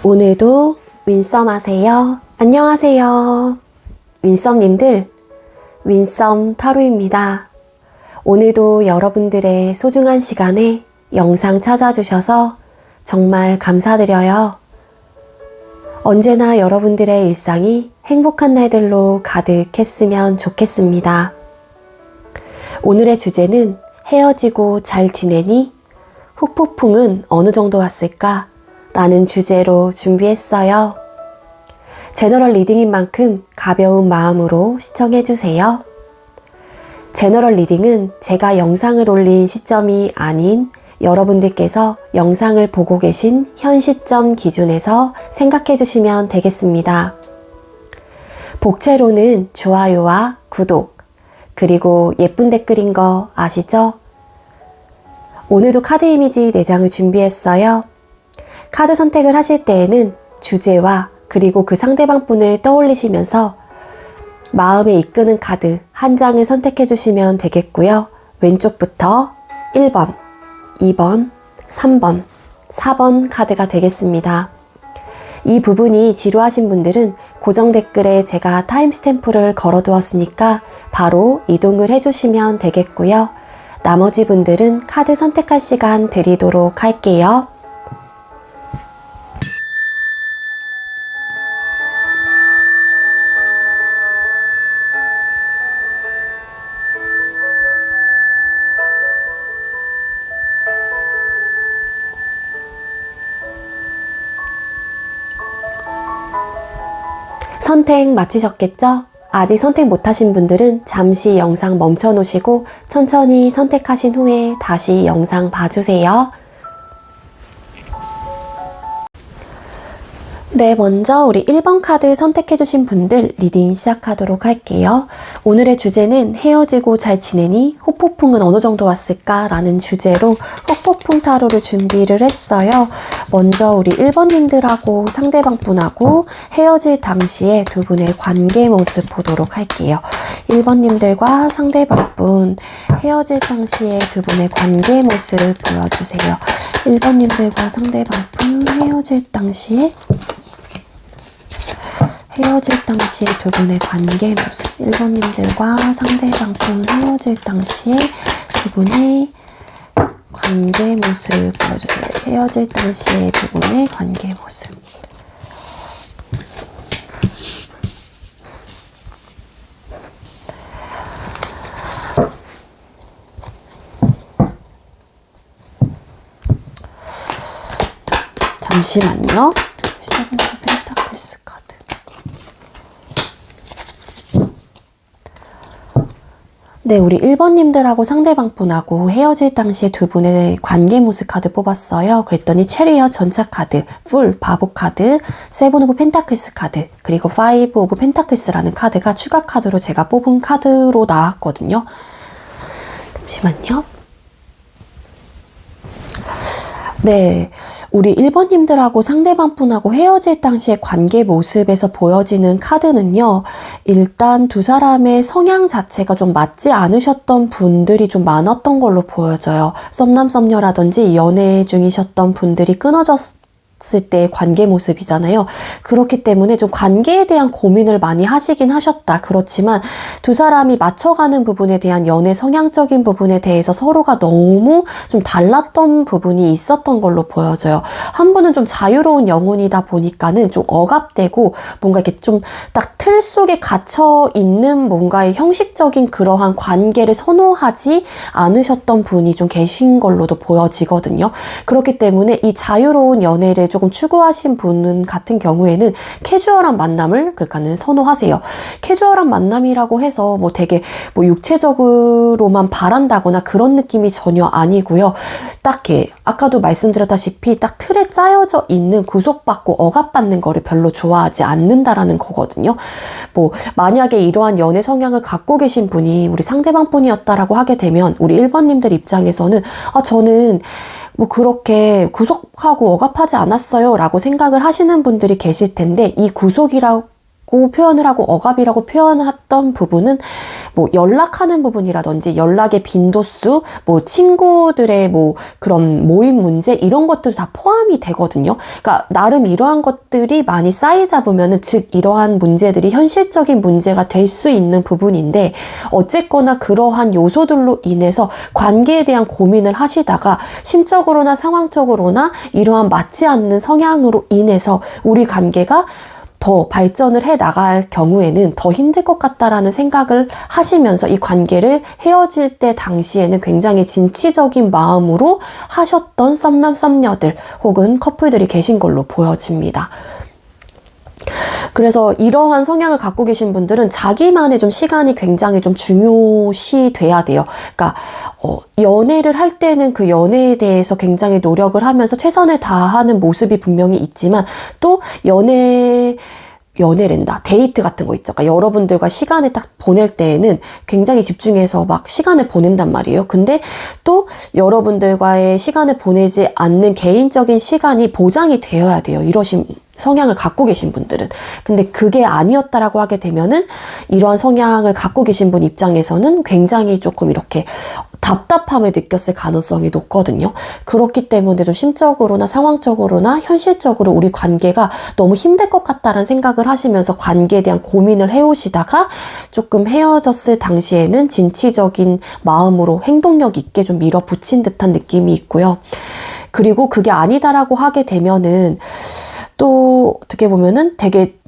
오늘도 윈썸 하세요. 안녕하세요. 윈썸님들, 윈썸 타로입니다. 오늘도 여러분들의 소중한 시간에 영상 찾아주셔서 정말 감사드려요. 언제나 여러분들의 일상이 행복한 날들로 가득했으면 좋겠습니다. 오늘의 주제는 헤어지고 잘 지내니? 후폭풍은 어느 정도 왔을까? 라는 주제로 준비했어요. 제너럴 리딩인 만큼 가벼운 마음으로 시청해주세요. 제너럴 리딩은 제가 영상을 올린 시점이 아닌 여러분들께서 영상을 보고 계신 현 시점 기준에서 생각해 주시면 되겠습니다. 복채로는 좋아요와 구독, 그리고 예쁜 댓글인 거 아시죠? 오늘도 카드 이미지 4장을 준비했어요. 카드 선택을 하실 때에는 주제와 그리고 그 상대방 분을 떠올리시면서 마음에 이끄는 카드 한 장을 선택해 주시면 되겠고요. 왼쪽부터 1번, 2번, 3번, 4번 카드가 되겠습니다. 이 부분이 지루하신 분들은 고정 댓글에 제가 타임스탬프를 걸어 두었으니까 바로 이동을 해주시면 되겠고요. 나머지 분들은 카드 선택할 시간 드리도록 할게요. 선택 마치셨겠죠? 아직 선택 못하신 분들은 잠시 영상 멈춰 놓으시고 천천히 선택하신 후에 다시 영상 봐주세요. 네, 먼저 우리 1번 카드 선택해주신 분들 리딩 시작하도록 할게요. 오늘의 주제는 헤어지고 잘 지내니? 후폭풍은 어느 정도 왔을까? 라는 주제로 후폭풍 타로를 준비를 했어요. 먼저 우리 1번님들하고 상대방 분하고 헤어질 당시에 두 분의 관계 모습 보도록 할게요. 1번님들과 상대방 분 헤어질 당시에 두 분의 관계 모습 보여주세요. 1번님들과 상대방 분 헤어질 당시에 두 분의 관계 모습 1번님들과 상대방 분 헤어질 당시에 두 분의 관계 모습 보여주세요. 헤어질 당시에 두 분의 관계 모습. 잠시만요. 세븐 오브 펜타클스 카드. 네, 우리 1번님들하고 상대방 분하고 헤어질 당시에 두 분의 관계 모습 카드 뽑았어요. 그랬더니 체리엇 전차 카드, 풀 바보 카드, 세븐 오브 펜타클스 카드, 그리고 파이브 오브 펜타클스라는 카드가 추가 카드로 제가 뽑은 카드로 나왔거든요. 잠시만요. 네, 우리 1번님들하고 상대방 분하고 헤어질 당시의 관계 모습에서 보여지는 카드는요. 일단 두 사람의 성향 자체가 좀 맞지 않으셨던 분들이 좀 많았던 걸로 보여져요. 썸남 썸녀라든지 연애 중이셨던 분들이 끊어졌을 때의 관계 모습이잖아요. 그렇기 때문에 좀 관계에 대한 고민을 많이 하시긴 하셨다. 그렇지만 두 사람이 맞춰가는 부분에 대한 연애 성향적인 부분에 대해서 서로가 너무 좀 달랐던 부분이 있었던 걸로 보여져요. 한 분은 좀 자유로운 영혼이다 보니까는 좀 억압되고 뭔가 이렇게 좀 딱 틀 속에 갇혀 있는 뭔가의 형식적인 그러한 관계를 선호하지 않으셨던 분이 좀 계신 걸로도 보여지거든요. 그렇기 때문에 이 자유로운 연애를 조금 추구하신 분 같은 경우에는 캐주얼한 만남을 그러니까는 선호하세요. 캐주얼한 만남이라고 해서 뭐 되게 뭐 육체적으로만 바란다거나 그런 느낌이 전혀 아니고요. 딱히 아까도 말씀드렸다시피 딱 틀에 짜여져 있는 구속받고 억압받는 거를 별로 좋아하지 않는다라는 거거든요. 뭐 만약에 이러한 연애 성향을 갖고 계신 분이 우리 상대방 분이었다라고 하게 되면 우리 1번님들 입장에서는 저는 뭐 그렇게 구속하고 억압하지 않았어요 라고 생각을 하시는 분들이 계실 텐데 이 구속이라고 표현을 하고 억압이라고 표현했던 부분은 뭐 연락하는 부분이라든지 연락의 빈도수, 뭐 친구들의 뭐 그런 모임 문제 이런 것들도 다 포함이 되거든요. 그러니까 나름 이러한 것들이 많이 쌓이다 보면은 즉 이러한 문제들이 현실적인 문제가 될 수 있는 부분인데 어쨌거나 그러한 요소들로 인해서 관계에 대한 고민을 하시다가 심적으로나 상황적으로나 이러한 맞지 않는 성향으로 인해서 우리 관계가 더 발전을 해 나갈 경우에는 더 힘들 것 같다라는 생각을 하시면서 이 관계를 헤어질 때 당시에는 굉장히 진취적인 마음으로 하셨던 썸남 썸녀들 혹은 커플들이 계신 걸로 보여집니다. 그래서 이러한 성향을 갖고 계신 분들은 자기만의 좀 시간이 굉장히 좀 중요시 돼야 돼요. 그러니까 연애를 할 때는 그 연애에 대해서 굉장히 노력을 하면서 최선을 다하는 모습이 분명히 있지만 또 연애랜다. 데이트 같은 거 있죠. 그러니까 여러분들과 시간을 딱 보낼 때에는 굉장히 집중해서 막 시간을 보낸단 말이에요. 근데 또 여러분들과의 시간을 보내지 않는 개인적인 시간이 보장이 되어야 돼요. 이러신 성향을 갖고 계신 분들은. 근데 그게 아니었다라고 하게 되면은 이러한 성향을 갖고 계신 분 입장에서는 굉장히 조금 이렇게 답답함을 느꼈을 가능성이 높거든요. 그렇기 때문에 좀 심적으로나 상황적으로나 현실적으로 우리 관계가 너무 힘들 것 같다는 생각을 하시면서 관계에 대한 고민을 해오시다가 조금 헤어졌을 당시에는 진취적인 마음으로 행동력 있게 좀 밀어붙인 듯한 느낌이 있고요. 그리고 그게 아니다라고 하게 되면은 또 어떻게 보면은 되게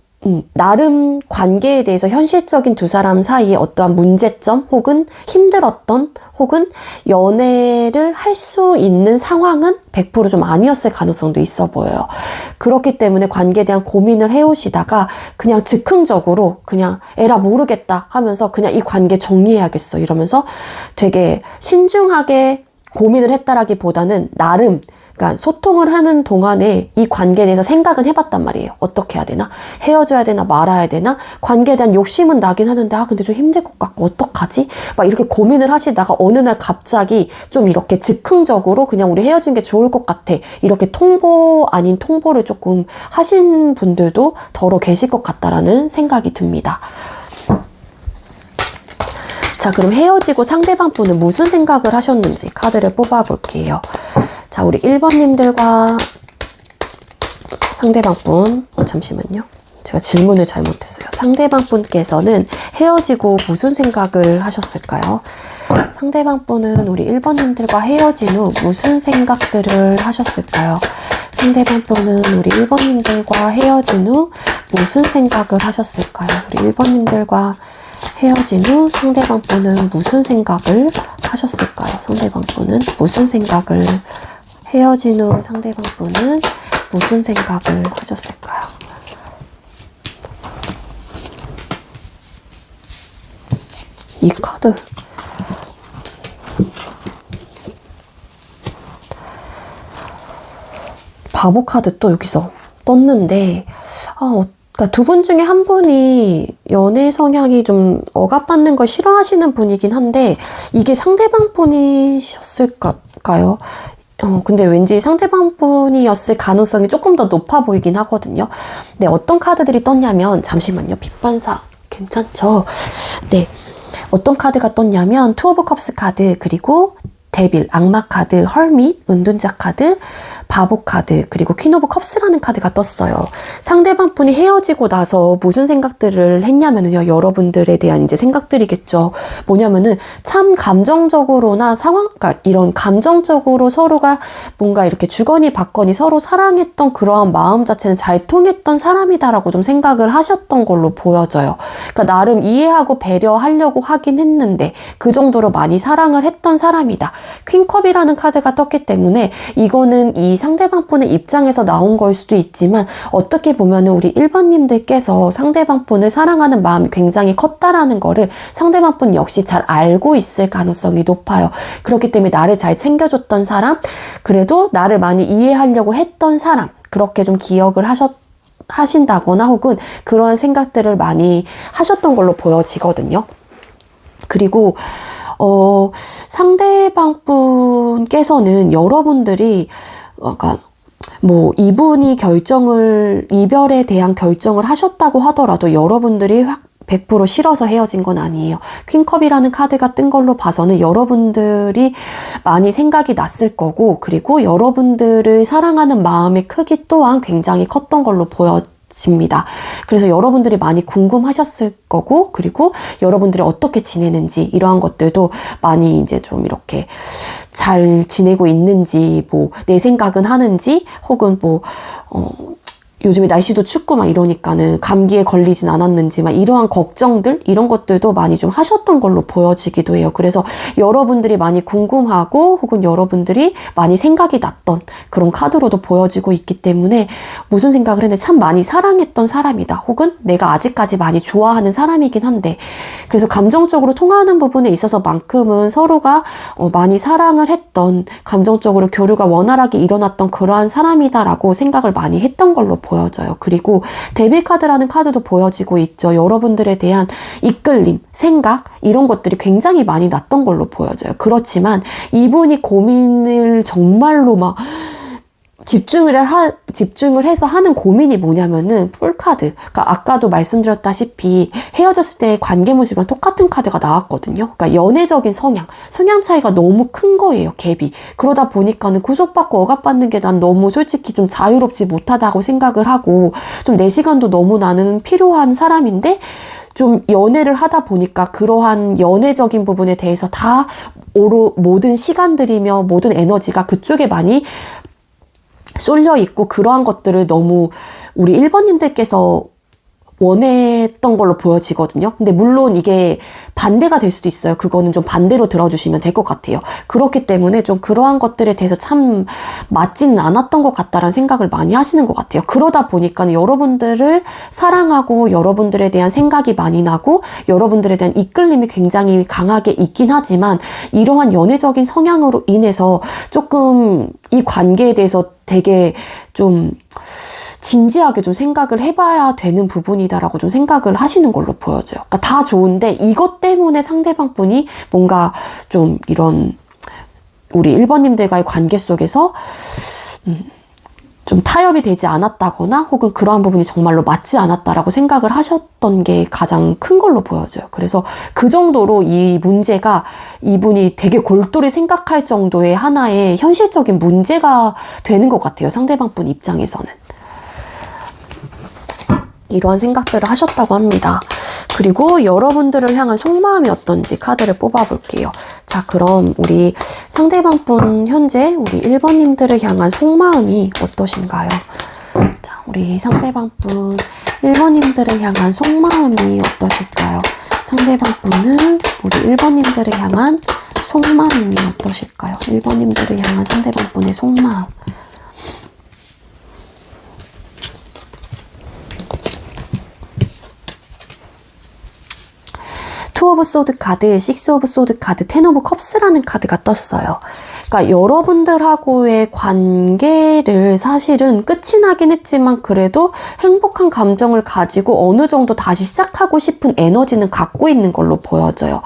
나름 관계에 대해서 현실적인 두 사람 사이에 어떠한 문제점 혹은 힘들었던 혹은 연애를 할 수 있는 상황은 100% 좀 아니었을 가능성도 있어 보여요. 그렇기 때문에 관계에 대한 고민을 해오시다가 그냥 즉흥적으로 그냥 에라 모르겠다 하면서 그냥 이 관계 정리해야겠어 이러면서 되게 신중하게 고민을 했다라기보다는 나름 그러니까 소통을 하는 동안에 이 관계에 대해서 생각은 해봤단 말이에요. 어떻게 해야 되나? 헤어져야 되나? 말아야 되나? 관계에 대한 욕심은 나긴 하는데 근데 좀 힘들 것 같고 어떡하지? 막 이렇게 고민을 하시다가 어느 날 갑자기 좀 이렇게 즉흥적으로 그냥 우리 헤어진 게 좋을 것 같아. 이렇게 통보 아닌 통보를 조금 하신 분들도 더러 계실 것 같다라는 생각이 듭니다. 자, 그럼 헤어지고 상대방 분은 무슨 생각을 하셨는지 카드를 뽑아볼게요. 자, 우리 1번님들과 상대방 분, 잠시만요. 제가 질문을 잘못했어요. 상대방 분께서는 헤어지고 무슨 생각을 하셨을까요? 상대방 분은 우리 1번님들과 헤어진 후 무슨 생각들을 하셨을까요? 상대방 분은 우리 1번님들과 헤어진 후 무슨 생각을 하셨을까요? 우리 1번님들과 헤어진 후 상대방 분은 무슨 생각을 하셨을까요? 상대방 분은 무슨 생각을 헤어진 후 상대방 분은 무슨 생각을 하셨을까요? 이 카드 바보 카드 또 여기서 떴는데 그러니까 두 분 중에 한 분이 연애 성향이 좀 억압받는 걸 싫어하시는 분이긴 한데 이게 상대방 분이셨을까요? 근데 왠지 상대방 분이었을 가능성이 조금 더 높아 보이긴 하거든요. 네, 어떤 카드들이 떴냐면 잠시만요. 빛반사 괜찮죠? 네, 어떤 카드가 떴냐면 투 오브 컵스 카드 그리고 데빌, 악마 카드, 헐밋, 은둔자 카드, 바보 카드, 그리고 퀸 오브 컵스라는 카드가 떴어요. 상대방 분이 헤어지고 나서 무슨 생각들을 했냐면요. 여러분들에 대한 이제 생각들이겠죠. 뭐냐면은 참 감정적으로나 그러니까 이런 감정적으로 서로가 뭔가 이렇게 주거니 받거니 서로 사랑했던 그러한 마음 자체는 잘 통했던 사람이다라고 좀 생각을 하셨던 걸로 보여져요. 그러니까 나름 이해하고 배려하려고 하긴 했는데 그 정도로 많이 사랑을 했던 사람이다. 퀸컵이라는 카드가 떴기 때문에 이거는 이 상대방 분의 입장에서 나온 걸 수도 있지만 어떻게 보면은 우리 1번님들께서 상대방 분을 사랑하는 마음이 굉장히 컸다라는 거를 상대방 분 역시 잘 알고 있을 가능성이 높아요. 그렇기 때문에 나를 잘 챙겨줬던 사람, 그래도 나를 많이 이해하려고 했던 사람, 그렇게 좀 기억을 하신다거나 혹은 그런 생각들을 많이 하셨던 걸로 보여지거든요. 그리고 상대방 분께서는 여러분들이 뭐 이분이 이별에 대한 결정을 하셨다고 하더라도 여러분들이 100% 싫어서 헤어진 건 아니에요. 퀸컵이라는 카드가 뜬 걸로 봐서는 여러분들이 많이 생각이 났을 거고, 그리고 여러분들을 사랑하는 마음의 크기 또한 굉장히 컸던 걸로 보여집니다. 그래서 여러분들이 많이 궁금하셨을 거고, 그리고 여러분들이 어떻게 지내는지 이러한 것들도 많이 이제 좀 이렇게 잘 지내고 있는지, 뭐 내 생각은 하는지, 혹은 뭐 요즘에 날씨도 춥고 막 이러니까는 감기에 걸리진 않았는지 막 이러한 걱정들, 이런 것들도 많이 좀 하셨던 걸로 보여지기도 해요. 그래서 여러분들이 많이 궁금하고 혹은 여러분들이 많이 생각이 났던 그런 카드로도 보여지고 있기 때문에 무슨 생각을 했는데 참 많이 사랑했던 사람이다. 혹은 내가 아직까지 많이 좋아하는 사람이긴 한데, 그래서 감정적으로 통하는 부분에 있어서만큼은 서로가 많이 사랑을 했던, 감정적으로 교류가 원활하게 일어났던 그러한 사람이다라고 생각을 많이 했던 걸로 보여져요. 그리고 데빌 카드라는 카드도 보여지고 있죠. 여러분들에 대한 이끌림, 생각 이런 것들이 굉장히 많이 났던 걸로 보여져요. 그렇지만 이분이 고민을 정말로 막 집중을 해서 하는 고민이 뭐냐면은 풀카드. 그러니까 아까도 말씀드렸다시피 헤어졌을 때의 관계 모습이랑 똑같은 카드가 나왔거든요. 그러니까 연애적인 성향 차이가 너무 큰 거예요, 갭이. 그러다 보니까는 구속받고 억압받는 게 난 너무 솔직히 좀 자유롭지 못하다고 생각을 하고, 좀 내 시간도 너무 나는 필요한 사람인데, 좀 연애를 하다 보니까 그러한 연애적인 부분에 대해서 다 모든 시간들이며 모든 에너지가 그쪽에 많이 쏠려 있고, 그러한 것들을 너무 우리 1번님들께서 원했던 걸로 보여지거든요. 근데 물론 이게 반대가 될 수도 있어요. 그거는 좀 반대로 들어주시면 될 것 같아요. 그렇기 때문에 좀 그러한 것들에 대해서 참 맞지는 않았던 것 같다라는 생각을 많이 하시는 것 같아요. 그러다 보니까 여러분들을 사랑하고 여러분들에 대한 생각이 많이 나고 여러분들에 대한 이끌림이 굉장히 강하게 있긴 하지만, 이러한 연애적인 성향으로 인해서 조금 이 관계에 대해서 되게 좀 진지하게 좀 생각을 해봐야 되는 부분이다라고 좀 생각을 하시는 걸로 보여져요. 그러니까 다 좋은데 이것 때문에 상대방 분이 뭔가 좀 이런 우리 1번님들과의 관계 속에서 좀 타협이 되지 않았다거나 혹은 그러한 부분이 정말로 맞지 않았다라고 생각을 하셨던 게 가장 큰 걸로 보여져요. 그래서 그 정도로 이 문제가 이분이 되게 골똘히 생각할 정도의 하나의 현실적인 문제가 되는 것 같아요. 상대방 분 입장에서는. 이러한 생각들을 하셨다고 합니다. 그리고 여러분들을 향한 속마음이 어떤지 카드를 뽑아볼게요. 자, 그럼 우리 상대방 분 현재 우리 1번님들을 향한 속마음이 어떠신가요? 자, 우리 상대방 분 1번님들을 향한 속마음이 어떠실까요? 상대방 분은 우리 1번님들을 향한 속마음이 어떠실까요? 1번님들을 향한 상대방 분의 속마음. 투 오브 소드 카드, 식스 오브 소드 카드, 텐 오브 컵스라는 카드가 떴어요. 그러니까 여러분들하고의 관계를 사실은 끝이 나긴 했지만 그래도 행복한 감정을 가지고 어느 정도 다시 시작하고 싶은 에너지는 갖고 있는 걸로 보여져요.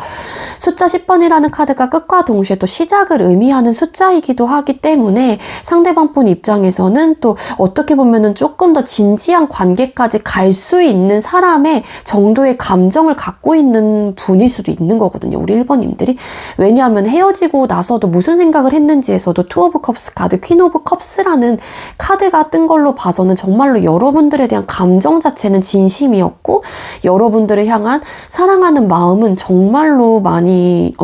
숫자 10번이라는 카드가 끝과 동시에 또 시작을 의미하는 숫자이기도 하기 때문에 상대방 분 입장에서는 또 어떻게 보면은 조금 더 진지한 관계까지 갈 수 있는 사람의 정도의 감정을 갖고 있는 분일 수도 있는 거거든요. 우리 1번님들이. 왜냐하면 헤어지고 나서도 무슨 생각을 했는지에서도 투 오브 컵스 카드, 퀸 오브 컵스라는 카드가 뜬 걸로 봐서는 정말로 여러분들에 대한 감정 자체는 진심이었고 여러분들을 향한 사랑하는 마음은 정말로 많이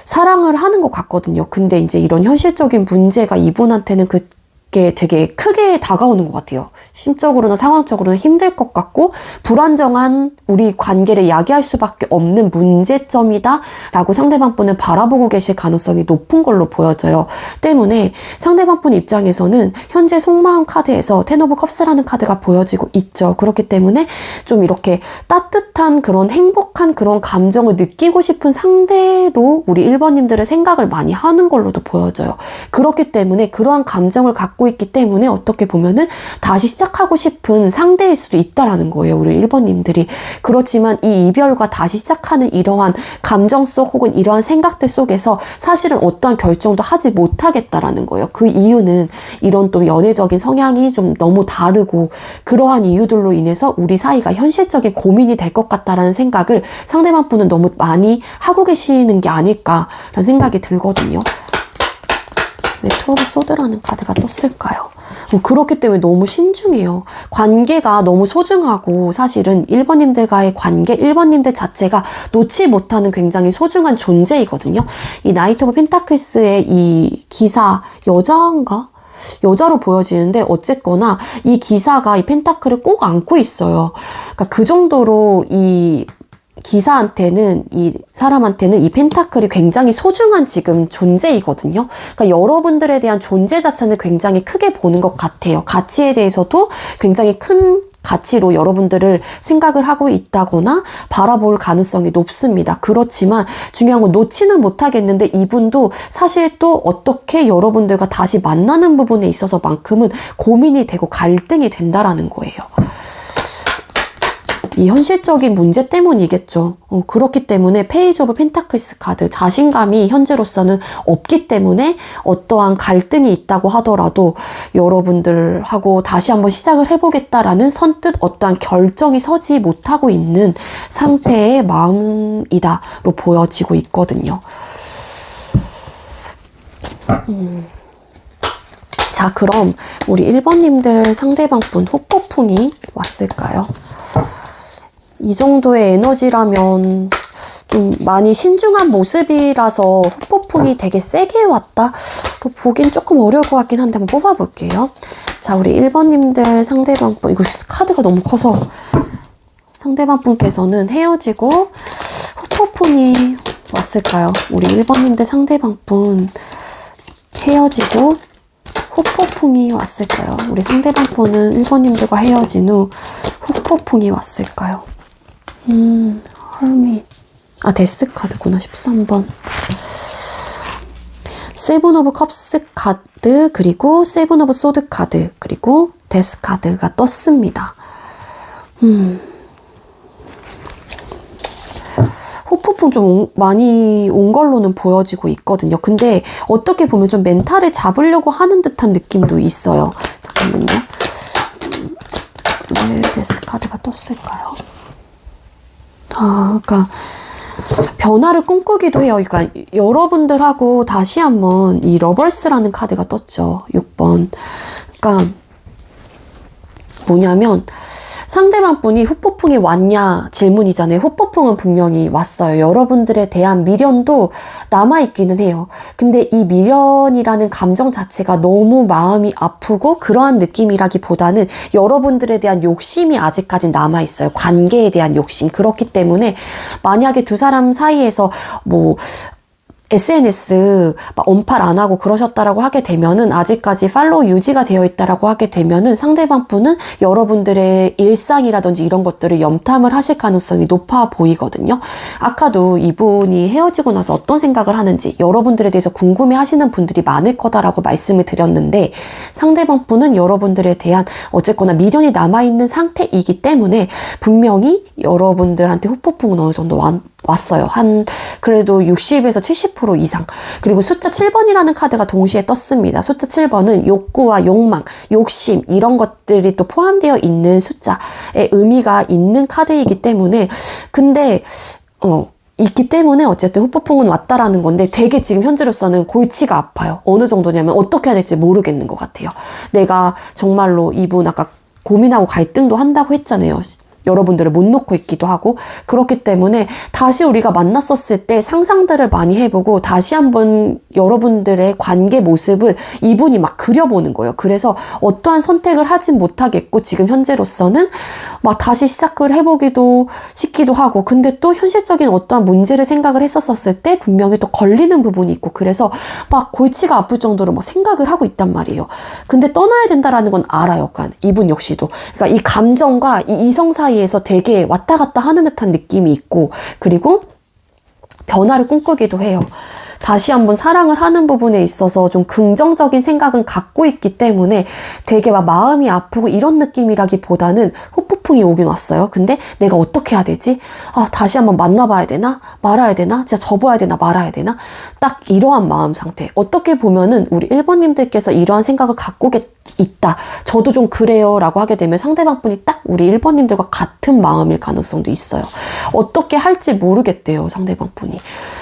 사랑을 하는 것 같거든요. 근데 이제 이런 현실적인 문제가 이분한테는 게 되게 크게 다가오는 것 같아요. 심적으로나 상황적으로는 힘들 것 같고 불안정한 우리 관계를 야기할 수밖에 없는 문제점이다 라고 상대방 분을 바라보고 계실 가능성이 높은 걸로 보여져요. 때문에 상대방 분 입장에서는 현재 속마음 카드에서 텐 오브 컵스라는 카드가 보여지고 있죠. 그렇기 때문에 좀 이렇게 따뜻한 그런 행복한 그런 감정을 느끼고 싶은 상대로 우리 1번님들의 생각을 많이 하는 걸로도 보여져요. 그렇기 때문에 그러한 감정을 갖고 갖고 있기 때문에 어떻게 보면은 다시 시작하고 싶은 상대일 수도 있다라는 거예요. 우리 1번님들이. 그렇지만 이 이별과 다시 시작하는 이러한 감정 속 혹은 이러한 생각들 속에서 사실은 어떠한 결정도 하지 못하겠다라는 거예요. 그 이유는 이런 또 연애적인 성향이 좀 너무 다르고 그러한 이유들로 인해서 우리 사이가 현실적인 고민이 될 것 같다라는 생각을 상대방 분은 너무 많이 하고 계시는 게 아닐까라는 생각이 들거든요. 왜 투 오브 소드라는 카드가 떴을까요? 그렇기 때문에 너무 신중해요. 관계가 너무 소중하고 사실은 1번님들과의 관계, 1번님들 자체가 놓지 못하는 굉장히 소중한 존재이거든요. 이 나이트 오브 펜타클스의 이 기사, 여자인가? 여자로 보여지는데 어쨌거나 이 기사가 이 펜타클을 꼭 안고 있어요. 그러니까 그 정도로 이 기사한테는, 이 사람한테는 이 펜타클이 굉장히 소중한 지금 존재이거든요. 그러니까 여러분들에 대한 존재 자체는 굉장히 크게 보는 것 같아요. 가치에 대해서도 굉장히 큰 가치로 여러분들을 생각을 하고 있다거나 바라볼 가능성이 높습니다. 그렇지만 중요한 건 놓지는 못하겠는데 이분도 사실 또 어떻게 여러분들과 다시 만나는 부분에 있어서만큼은 고민이 되고 갈등이 된다라는 거예요. 이 현실적인 문제 때문이겠죠. 그렇기 때문에 페이지 오브 펜타클스 카드, 자신감이 현재로서는 없기 때문에 어떠한 갈등이 있다고 하더라도 여러분들하고 다시 한번 시작을 해보겠다라는 선뜻 어떠한 결정이 서지 못하고 있는 상태의 마음이다로 보여지고 있거든요. 자, 그럼 우리 1번님들 상대방분 후폭풍이 왔을까요? 이 정도의 에너지라면 좀 많이 신중한 모습이라서 후폭풍이 되게 세게 왔다? 보긴 조금 어려울 것 같긴 한데 한번 뽑아볼게요. 자, 우리 1번님들 상대방분, 이거 카드가 너무 커서 상대방분께서는 헤어지고 후폭풍이 왔을까요? 우리 1번님들 상대방분 헤어지고 후폭풍이 왔을까요? 우리 상대방분은 1번님들과 헤어진 후 후폭풍이 왔을까요? 헐밋. 아, 데스 카드구나. 13번. 세븐 오브 컵스 카드, 그리고 세븐 오브 소드 카드, 그리고 데스 카드가 떴습니다. 후폭풍 좀 많이 온 걸로는 보여지고 있거든요. 근데 어떻게 보면 좀 멘탈을 잡으려고 하는 듯한 느낌도 있어요. 잠깐만요. 왜 데스 카드가 떴을까요? 그러니까 변화를 꿈꾸기도 해요. 그러니까 여러분들하고 다시 한번 이 러버스라는 카드가 떴죠. 6번. 그러니까 뭐냐면 상대방 분이 후폭풍이 왔냐 질문이잖아요. 후폭풍은 분명히 왔어요. 여러분들에 대한 미련도 남아있기는 해요. 근데 이 미련이라는 감정 자체가 너무 마음이 아프고 그러한 느낌이라기보다는 여러분들에 대한 욕심이 아직까지 남아있어요. 관계에 대한 욕심. 그렇기 때문에 만약에 두 사람 사이에서 뭐 SNS 막 언팔 안 하고 그러셨다라고 하게 되면은 아직까지 팔로우 유지가 되어 있다라고 하게 되면은 상대방 분은 여러분들의 일상이라든지 이런 것들을 염탐을 하실 가능성이 높아 보이거든요. 아까도 이분이 헤어지고 나서 어떤 생각을 하는지 여러분들에 대해서 궁금해 하시는 분들이 많을 거다라고 말씀을 드렸는데 상대방 분은 여러분들에 대한 어쨌거나 미련이 남아있는 상태이기 때문에 분명히 여러분들한테 후폭풍은 어느 정도 왔어요. 그래도 60에서 70% 이상. 그리고 숫자 7번이라는 카드가 동시에 떴습니다. 숫자 7번은 욕구와 욕망, 욕심 이런 것들이 또 포함되어 있는 숫자의 의미가 있는 카드이기 때문에 근데 있기 때문에 어쨌든 후폭풍은 왔다라는 건데 되게 지금 현재로서는 골치가 아파요. 어느 정도냐면 어떻게 해야 될지 모르겠는 것 같아요. 내가 정말로 이분 아까 고민하고 갈등도 한다고 했잖아요. 여러분들을 못 놓고 있기도 하고 그렇기 때문에 다시 우리가 만났었을 때 상상들을 많이 해보고 다시 한번 여러분들의 관계 모습을 이분이 막 그려보는 거예요. 그래서 어떠한 선택을 하진 못하겠고 지금 현재로서는 막 다시 시작을 해보기도 싶기도 하고 근데 또 현실적인 어떠한 문제를 생각을 했었을 때 분명히 또 걸리는 부분이 있고 그래서 막 골치가 아플 정도로 막 생각을 하고 있단 말이에요. 근데 떠나야 된다라는 건 알아요. 그러니까 이분 역시도. 그러니까 이 감정과 이 이성 사이에서 되게 왔다 갔다 하는 듯한 느낌이 있고 그리고 변화를 꿈꾸기도 해요. 다시 한번 사랑을 하는 부분에 있어서 좀 긍정적인 생각은 갖고 있기 때문에 되게 막 마음이 아프고 이런 느낌이라기보다는 후폭풍이 오긴 왔어요. 근데 내가 어떻게 해야 되지? 아, 다시 한번 만나봐야 되나? 말아야 되나? 진짜 접어야 되나? 말아야 되나? 딱 이러한 마음 상태. 어떻게 보면은 우리 1번님들께서 이러한 생각을 갖고 있다. 저도 좀 그래요. 라고 하게 되면 상대방 분이 딱 우리 1번님들과 같은 마음일 가능성도 있어요. 어떻게 할지 모르겠대요. 상대방 분이.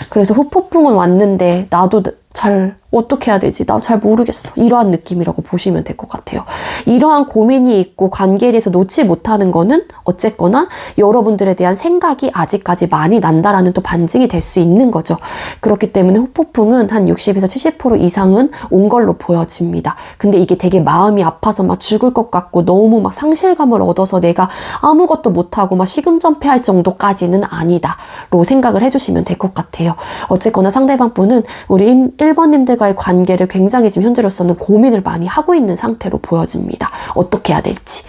그래서 후폭풍은 왔는데 나도 잘 어떻게 해야 되지? 나 잘 모르겠어. 이러한 느낌이라고 보시면 될 것 같아요. 이러한 고민이 있고 관계에 대해서 놓지 못하는 거는 어쨌거나 여러분들에 대한 생각이 아직까지 많이 난다라는 또 반증이 될 수 있는 거죠. 그렇기 때문에 후폭풍은 한 60에서 70% 이상은 온 걸로 보여집니다. 근데 이게 되게 마음이 아파서 막 죽을 것 같고 너무 막 상실감을 얻어서 내가 아무것도 못하고 막 시금전폐할 정도까지는 아니다로 생각을 해주시면 될 것 같아요. 어쨌거나 상대방 분은 우리 1번님들과의 관계를 굉장히 지금 현재로서는 고민을 많이 하고 있는 상태로 보여집니다. 어떻게 해야 될지.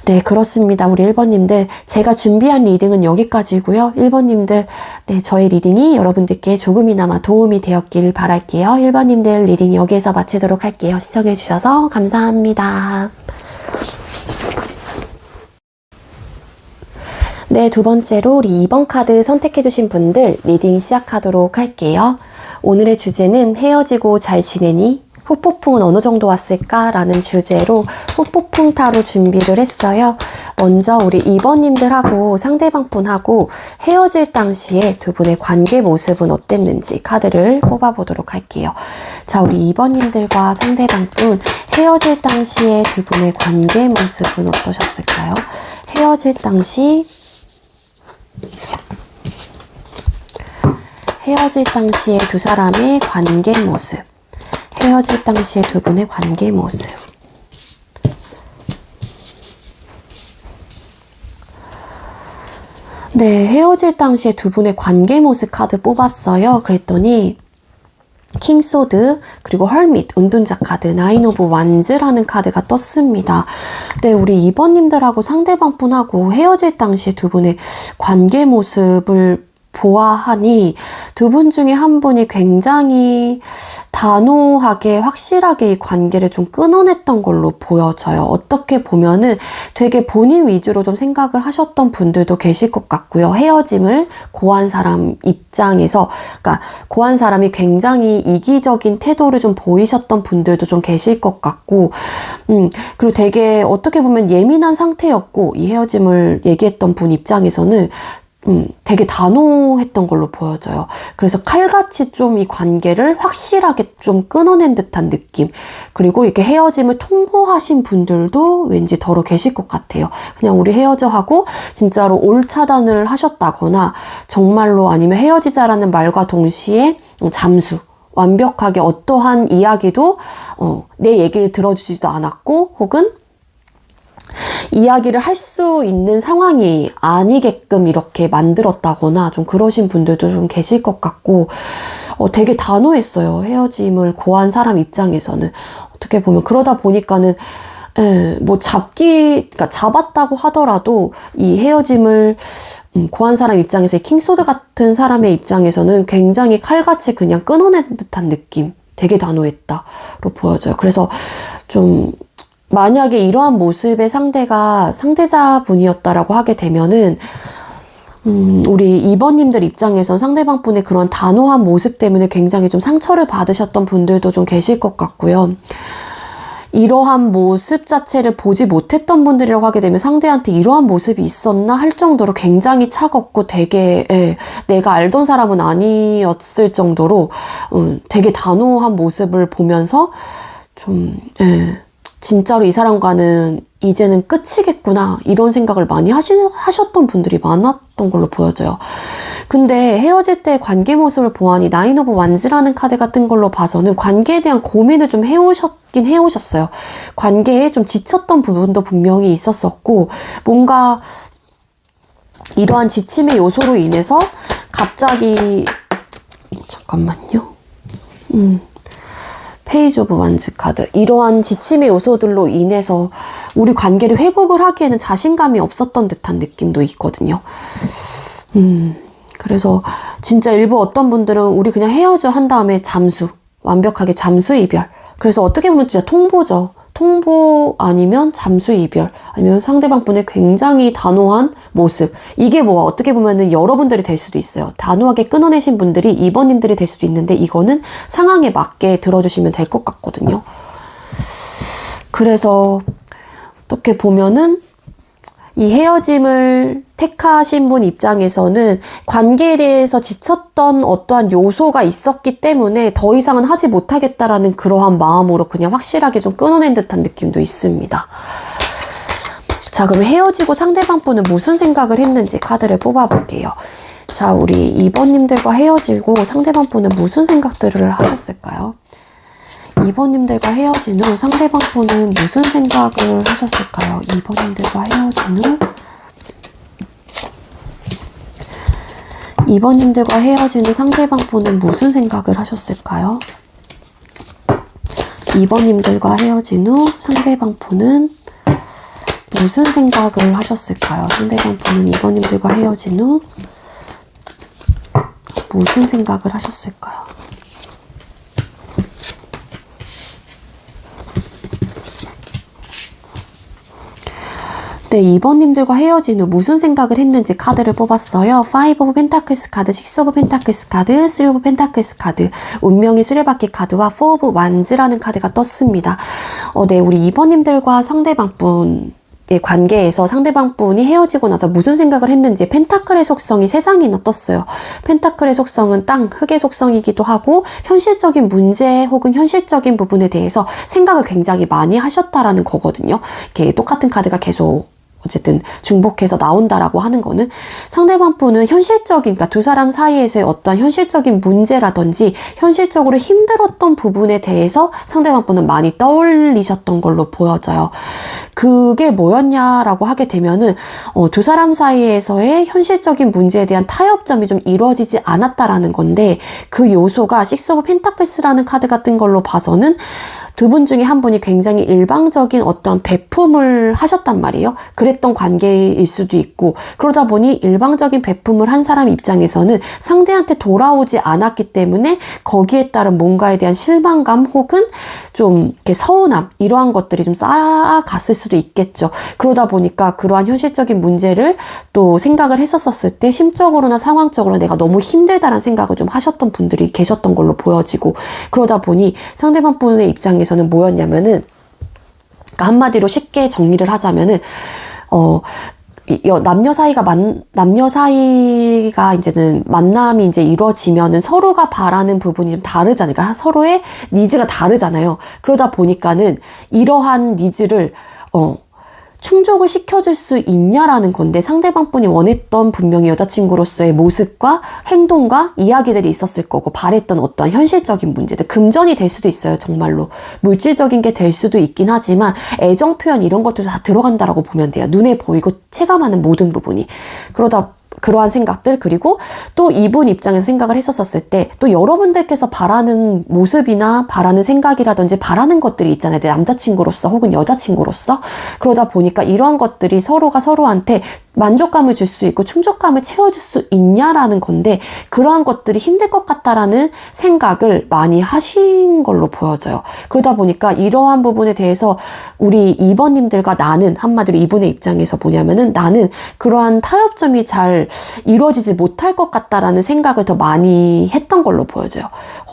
네, 그렇습니다. 우리 1번님들. 제가 준비한 리딩은 여기까지고요. 1번님들, 네, 저의 리딩이 여러분들께 조금이나마 도움이 되었길 바랄게요. 1번님들 리딩 여기에서 마치도록 할게요. 시청해주셔서 감사합니다. 네, 두 번째로 우리 2번 카드 선택해주신 분들 리딩 시작하도록 할게요. 오늘의 주제는 헤어지고 잘 지내니? 후폭풍은 어느 정도 왔을까? 라는 주제로 후폭풍 타로 준비를 했어요. 먼저 우리 2번님들하고 상대방 분하고 헤어질 당시에 두 분의 관계 모습은 어땠는지 카드를 뽑아보도록 할게요. 자, 우리 2번님들과 상대방 분 헤어질 당시에 두 분의 관계 모습은 어떠셨을까요? 헤어질 당시 두 사람의 관계 모습. 헤어질 당시의 두 분의 관계 모습. 네, 헤어질 당시에 두 분의 관계 모습 카드 뽑았어요. 그랬더니 킹소드, 그리고 헐밋, 은둔자 카드, 나인 오브 완즈라는 카드가 떴습니다. 네, 우리 2번님들하고 상대방 분하고 헤어질 당시에 두 분의 관계 모습을 보아하니 두 분 중에 한 분이 굉장히 단호하게 확실하게 이 관계를 좀 끊어냈던 걸로 보여져요. 어떻게 보면은 되게 본인 위주로 좀 생각을 하셨던 분들도 계실 것 같고요. 헤어짐을 고한 사람 입장에서, 그러니까 고한 사람이 굉장히 이기적인 태도를 좀 보이셨던 분들도 좀 계실 것 같고, 그리고 되게 어떻게 보면 예민한 상태였고 이 헤어짐을 얘기했던 분 입장에서는 되게 단호했던 걸로 보여져요. 그래서 칼같이 좀 이 관계를 확실하게 좀 끊어낸 듯한 느낌. 그리고 이렇게 헤어짐을 통보하신 분들도 왠지 더러 계실 것 같아요. 그냥 우리 헤어져 하고 진짜로 올 차단을 하셨다거나 정말로 아니면 헤어지자라는 말과 동시에 잠수. 완벽하게 어떠한 이야기도 내 얘기를 들어주지도 않았고 혹은 이야기를 할 수 있는 상황이 아니게끔 이렇게 만들었다거나 좀 그러신 분들도 좀 계실 것 같고 되게 단호했어요. 헤어짐을 고한 사람 입장에서는. 어떻게 보면 그러다 보니까는 뭐 그러니까 잡았다고 하더라도 이 헤어짐을 고한 사람 입장에서 킹소드 같은 사람의 입장에서는 굉장히 칼같이 그냥 끊어낸 듯한 느낌. 되게 단호했다로 보여져요. 그래서 좀 만약에 이러한 모습의 상대가 상대자분이었다라고 하게 되면은 우리 2번님들 입장에선 상대방 분의 그런 단호한 모습 때문에 굉장히 좀 상처를 받으셨던 분들도 좀 계실 것 같고요. 이러한 모습 자체를 보지 못했던 분들이라고 하게 되면 상대한테 이러한 모습이 있었나 할 정도로 굉장히 차갑고 되게 내가 알던 사람은 아니었을 정도로 되게 단호한 모습을 보면서 좀 진짜로 이 사람과는 이제는 끝이겠구나 이런 생각을 많이 하셨던 분들이 많았던 걸로 보여져요. 근데 헤어질 때 관계 모습을 보아하니 나인 오브 완즈라는 카드가 뜬 걸로 봐서는 관계에 대한 고민을 좀 해오셨긴 해오셨어요. 관계에 좀 지쳤던 부분도 분명히 있었었고 뭔가 이러한 지침의 요소로 인해서 갑자기 잠깐만요. 페이지 오브 완즈 카드. 이러한 지침의 요소들로 인해서 우리 관계를 회복을 하기에는 자신감이 없었던 듯한 느낌도 있거든요. 그래서 진짜 일부 어떤 분들은 우리 그냥 헤어져 한 다음에 잠수, 완벽하게 잠수 이별. 그래서 어떻게 보면 진짜 통보죠. 통보 아니면 잠수 이별, 아니면 상대방 분의 굉장히 단호한 모습. 이게 뭐 어떻게 보면은 여러분들이 될 수도 있어요. 단호하게 끊어내신 분들이 2번님들이 될 수도 있는데, 이거는 상황에 맞게 들어주시면 될 것 같거든요. 그래서 어떻게 보면은 이 헤어짐을 택하신 분 입장에서는 관계에 대해서 지쳤던 어떠한 요소가 있었기 때문에 더 이상은 하지 못하겠다라는 그러한 마음으로 그냥 확실하게 좀 끊어낸 듯한 느낌도 있습니다. 자, 그럼 헤어지고 상대방 분은 무슨 생각을 했는지 카드를 뽑아볼게요. 자, 우리 2번님들과 헤어지고 상대방 분은 무슨 생각들을 하셨을까요? 2번님들과 헤어진 후 상대방 분은 무슨 생각을 하셨을까요? 2번님들과 헤어진 후 2번님들과 헤어진 후 상대방 분은 무슨 생각을 하셨을까요? 2번님들과 헤어진 후 상대방 분은 무슨 생각을 하셨을까요? 상대방 분은 2번님들과 헤어진 후 무슨 생각을 하셨을까요? 네, 2번님들과 헤어진 후 무슨 생각을 했는지 카드를 뽑았어요. 5 오브 펜타클스 카드, 6 오브 펜타클스 카드, 3 오브 펜타클스 카드, 운명의 수레바퀴 카드와 4 오브 완즈라는 카드가 떴습니다. 네, 우리 2번님들과 상대방 분의 관계에서 상대방 분이 헤어지고 나서 무슨 생각을 했는지 펜타클의 속성이 3장이나 떴어요. 펜타클의 속성은 땅, 흙의 속성이기도 하고 현실적인 문제 혹은 현실적인 부분에 대해서 생각을 굉장히 많이 하셨다라는 거거든요. 이렇게 똑같은 카드가 계속 어쨌든 중복해서 나온다라고 하는 거는 상대방 분은 현실적인, 그러니까 두 사람 사이에서의 어떤 현실적인 문제라든지 현실적으로 힘들었던 부분에 대해서 상대방 분은 많이 떠올리셨던 걸로 보여져요. 그게 뭐였냐라고 하게 되면은 두 사람 사이에서의 현실적인 문제에 대한 타협점이 좀 이루어지지 않았다라는 건데, 그 요소가 6 오브 펜타클스라는 카드 같은 걸로 봐서는 두 분 중에 한 분이 굉장히 일방적인 어떤 배품을 하셨단 말이에요. 그랬던 관계일 수도 있고, 그러다 보니 일방적인 배품을 한 사람 입장에서는 상대한테 돌아오지 않았기 때문에 거기에 따른 뭔가에 대한 실망감 혹은 좀 이렇게 서운함, 이러한 것들이 좀 쌓아갔을 수도 있겠죠. 그러다 보니까 그러한 현실적인 문제를 또 생각을 했었을 때 심적으로나 상황적으로 내가 너무 힘들다라는 생각을 좀 하셨던 분들이 계셨던 걸로 보여지고, 그러다 보니 상대방 분의 입장에서는 뭐였냐면은, 그러니까 한마디로 쉽게 정리를 하자면은 남녀 사이가 이제는 만남이 이제 이루어지면은 서로가 바라는 부분이 좀 다르잖아요. 그러니까 서로의 니즈가 다르잖아요. 그러다 보니까는 이러한 니즈를 충족을 시켜줄 수 있냐라는 건데, 상대방 분이 원했던 분명히 여자친구로서의 모습과 행동과 이야기들이 있었을 거고, 바랬던 어떤 현실적인 문제들, 금전이 될 수도 있어요. 정말로 물질적인 게 될 수도 있긴 하지만 애정 표현 이런 것도 다 들어간다라고 보면 돼요. 눈에 보이고 체감하는 모든 부분이. 그러한 생각들, 그리고 또 이분 입장에서 생각을 했었을 때 또 여러분들께서 바라는 모습이나 바라는 생각이라든지 바라는 것들이 있잖아요. 내 남자친구로서 혹은 여자친구로서. 그러다 보니까 이러한 것들이 서로가 서로한테 만족감을 줄 수 있고 충족감을 채워줄 수 있냐라는 건데, 그러한 것들이 힘들 것 같다라는 생각을 많이 하신 걸로 보여져요. 그러다 보니까 이러한 부분에 대해서 우리 2번님들과 나는, 한마디로 이분의 입장에서 뭐냐면은, 나는 그러한 타협점이 잘 이루어지지 못할 것 같다라는 생각을 더 많이 했던 걸로 보여져요.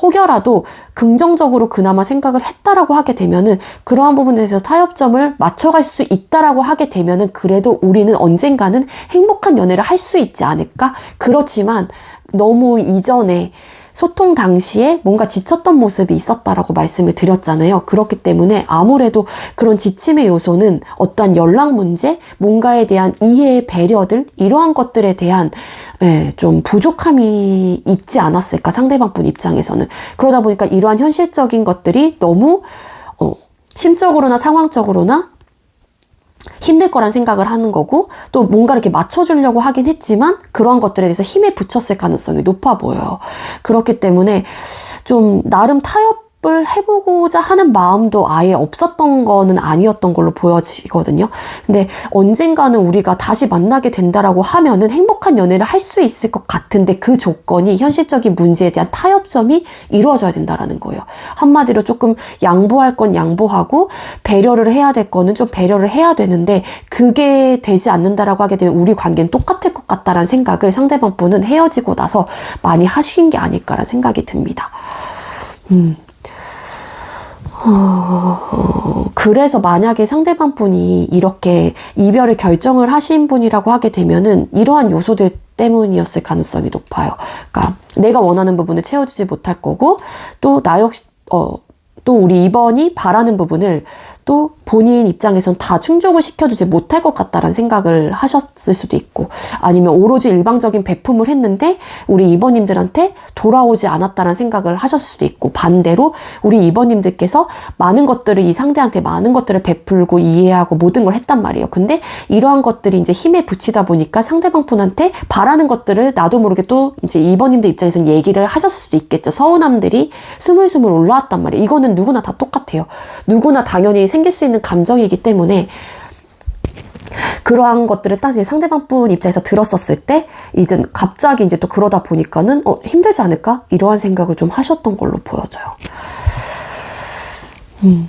혹여라도 긍정적으로 그나마 생각을 했다라고 하게 되면은, 그러한 부분에 대해서 타협점을 맞춰갈 수 있다라고 하게 되면은, 그래도 우리는 언젠가는 행복한 연애를 할 수 있지 않을까? 그렇지만 너무 이전에 소통 당시에 뭔가 지쳤던 모습이 있었다라고 말씀을 드렸잖아요. 그렇기 때문에 아무래도 그런 지침의 요소는 어떠한 연락 문제, 뭔가에 대한 이해, 배려들, 이러한 것들에 대한 좀 부족함이 있지 않았을까, 상대방 분 입장에서는. 그러다 보니까 이러한 현실적인 것들이 너무 심적으로나 상황적으로나 힘들 거란 생각을 하는 거고, 또 뭔가 이렇게 맞춰주려고 하긴 했지만 그러한 것들에 대해서 힘에 부쳤을 가능성이 높아 보여요. 그렇기 때문에 좀 나름 을 해보고자 하는 마음도 아예 없었던 거는 아니었던 걸로 보여지거든요. 근데 언젠가는 우리가 다시 만나게 된다라고 하면은 행복한 연애를 할 수 있을 것 같은데 그 조건이 현실적인 문제에 대한 타협점이 이루어져야 된다라는 거예요. 한마디로 조금 양보할 건 양보하고 배려를 해야 될 거는 좀 배려를 해야 되는데 그게 되지 않는다라고 하게 되면 우리 관계는 똑같을 것 같다라는 생각을 상대방 분은 헤어지고 나서 많이 하신 게 아닐까라는 생각이 듭니다. 그래서 만약에 상대방 분이 이렇게 이별을 결정을 하신 분이라고 하게 되면은 이러한 요소들 때문이었을 가능성이 높아요. 그러니까 내가 원하는 부분을 채워주지 못할 거고 또 나 역시 또 우리 2번이 바라는 부분을 또 본인 입장에선 다 충족을 시켜주지 못할 것 같다라는 생각을 하셨을 수도 있고 아니면 오로지 일방적인 배품을 했는데 우리 2번님들한테 돌아오지 않았다는 생각을 하셨을 수도 있고 반대로 우리 2번님들께서 많은 것들을 이 상대한테 많은 것들을 베풀고 이해하고 모든 걸 했단 말이에요. 근데 이러한 것들이 이제 힘에 붙이다 보니까 상대방 분한테 바라는 것들을 나도 모르게 또 이제 2번님들 입장에서는 얘기를 하셨을 수도 있겠죠. 서운함들이 스물스물 올라왔단 말이에요. 이거는 누구나 다 똑같아요. 누구나 당연히 생길 수 있는 감정이기 때문에 그러한 것들을 딱 이제 상대방 분 입장에서 들었었을 때 이제 갑자기 이제 또 그러다 보니까는 힘들지 않을까? 이러한 생각을 좀 하셨던 걸로 보여져요.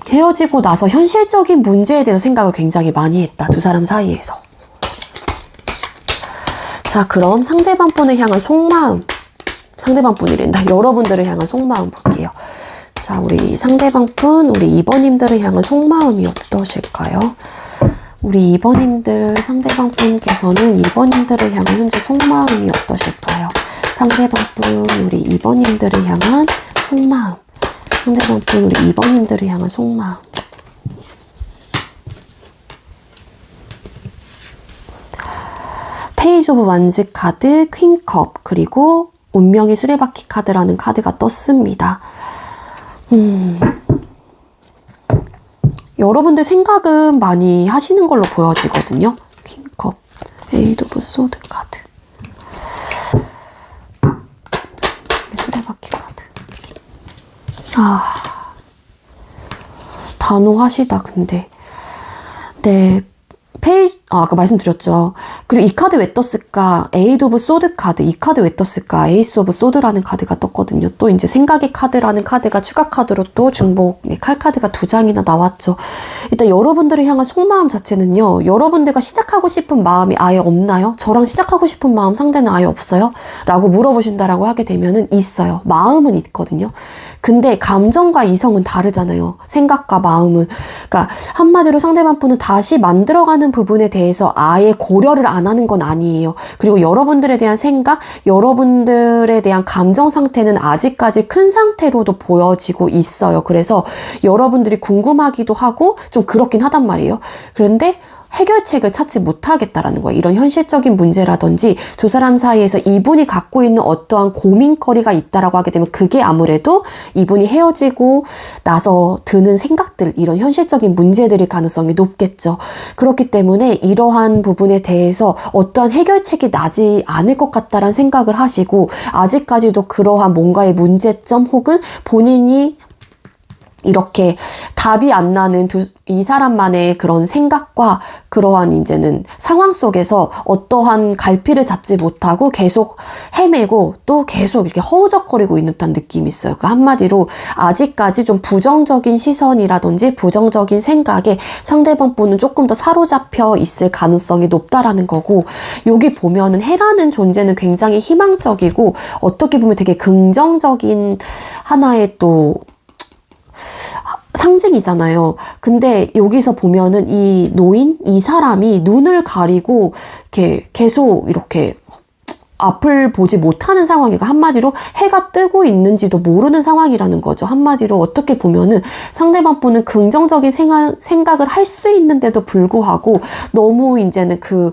헤어지고 나서 현실적인 문제에 대해서 생각을 굉장히 많이 했다. 두 사람 사이에서. 자, 그럼 상대방 분을 향한 속마음. 상대방 분이란다. 여러분들을 향한 속마음 볼게요. 자, 우리 상대방 분, 우리 2번님들을 향한 속마음이 어떠실까요? 우리 2번님들, 상대방 분께서는 2번님들을 향한 현재 속마음이 어떠실까요? 상대방 분, 우리 2번님들을 향한 속마음. 상대방 분, 우리 2번님들을 향한 속마음. 페이지 오브 완즈 카드, 퀸컵, 그리고 운명의 수레바퀴 카드라는 카드가 떴습니다. 여러분들 생각은 많이 하시는 걸로 보여지거든요. 퀸컵, 에이드 오브 소드 카드, 수레바퀴 카드. 단호하시다 근데. 네, 페이지, 아까 말씀드렸죠. 그리고 이 카드 왜 떴을까? 에이드 오브 소드 카드. 이 카드 왜 떴을까? 에이스 오브 소드라는 카드가 떴거든요. 또 이제 생각의 카드라는 카드가 추가 카드로 또 중복의 칼 카드가 2장이나 나왔죠. 일단 여러분들을 향한 속마음 자체는요. 여러분들과 시작하고 싶은 마음이 아예 없나요? 저랑 시작하고 싶은 마음 상대는 아예 없어요? 라고 물어보신다라고 하게 되면은 있어요. 마음은 있거든요. 근데 감정과 이성은 다르잖아요. 생각과 마음은. 그러니까 한마디로 상대방 분은 다시 만들어가는 부분에 대해서 아예 고려를 안 하는 건 아니에요. 그리고 여러분들에 대한 생각, 여러분들에 대한 감정 상태는 아직까지 큰 상태로도 보여지고 있어요. 그래서 여러분들이 궁금하기도 하고 좀 그렇긴 하단 말이에요. 그런데 해결책을 찾지 못하겠다라는 거예요. 이런 현실적인 문제라든지 두 사람 사이에서 이분이 갖고 있는 어떠한 고민거리가 있다라고 하게 되면 그게 아무래도 이분이 헤어지고 나서 드는 생각들, 이런 현실적인 문제들일 가능성이 높겠죠. 그렇기 때문에 이러한 부분에 대해서 어떠한 해결책이 나지 않을 것 같다라는 생각을 하시고 아직까지도 그러한 뭔가의 문제점 혹은 본인이 이렇게 답이 안 나는 이 사람만의 그런 생각과 그러한 이제는 상황 속에서 어떠한 갈피를 잡지 못하고 계속 헤매고 또 계속 이렇게 허우적거리고 있는 듯한 느낌이 있어요. 그러니까 한마디로 아직까지 좀 부정적인 시선이라든지 부정적인 생각에 상대방 분은 조금 더 사로잡혀 있을 가능성이 높다라는 거고, 여기 보면은 해라는 존재는 굉장히 희망적이고 어떻게 보면 되게 긍정적인 하나의 또 상징이잖아요. 근데 여기서 보면은 이 노인, 이 사람이 눈을 가리고 이렇게 계속 이렇게 앞을 보지 못하는 상황이고, 한마디로 해가 뜨고 있는지도 모르는 상황이라는 거죠. 한마디로 어떻게 보면은 상대방 분은 긍정적인 생각을 할 수 있는데도 불구하고 너무 이제는 그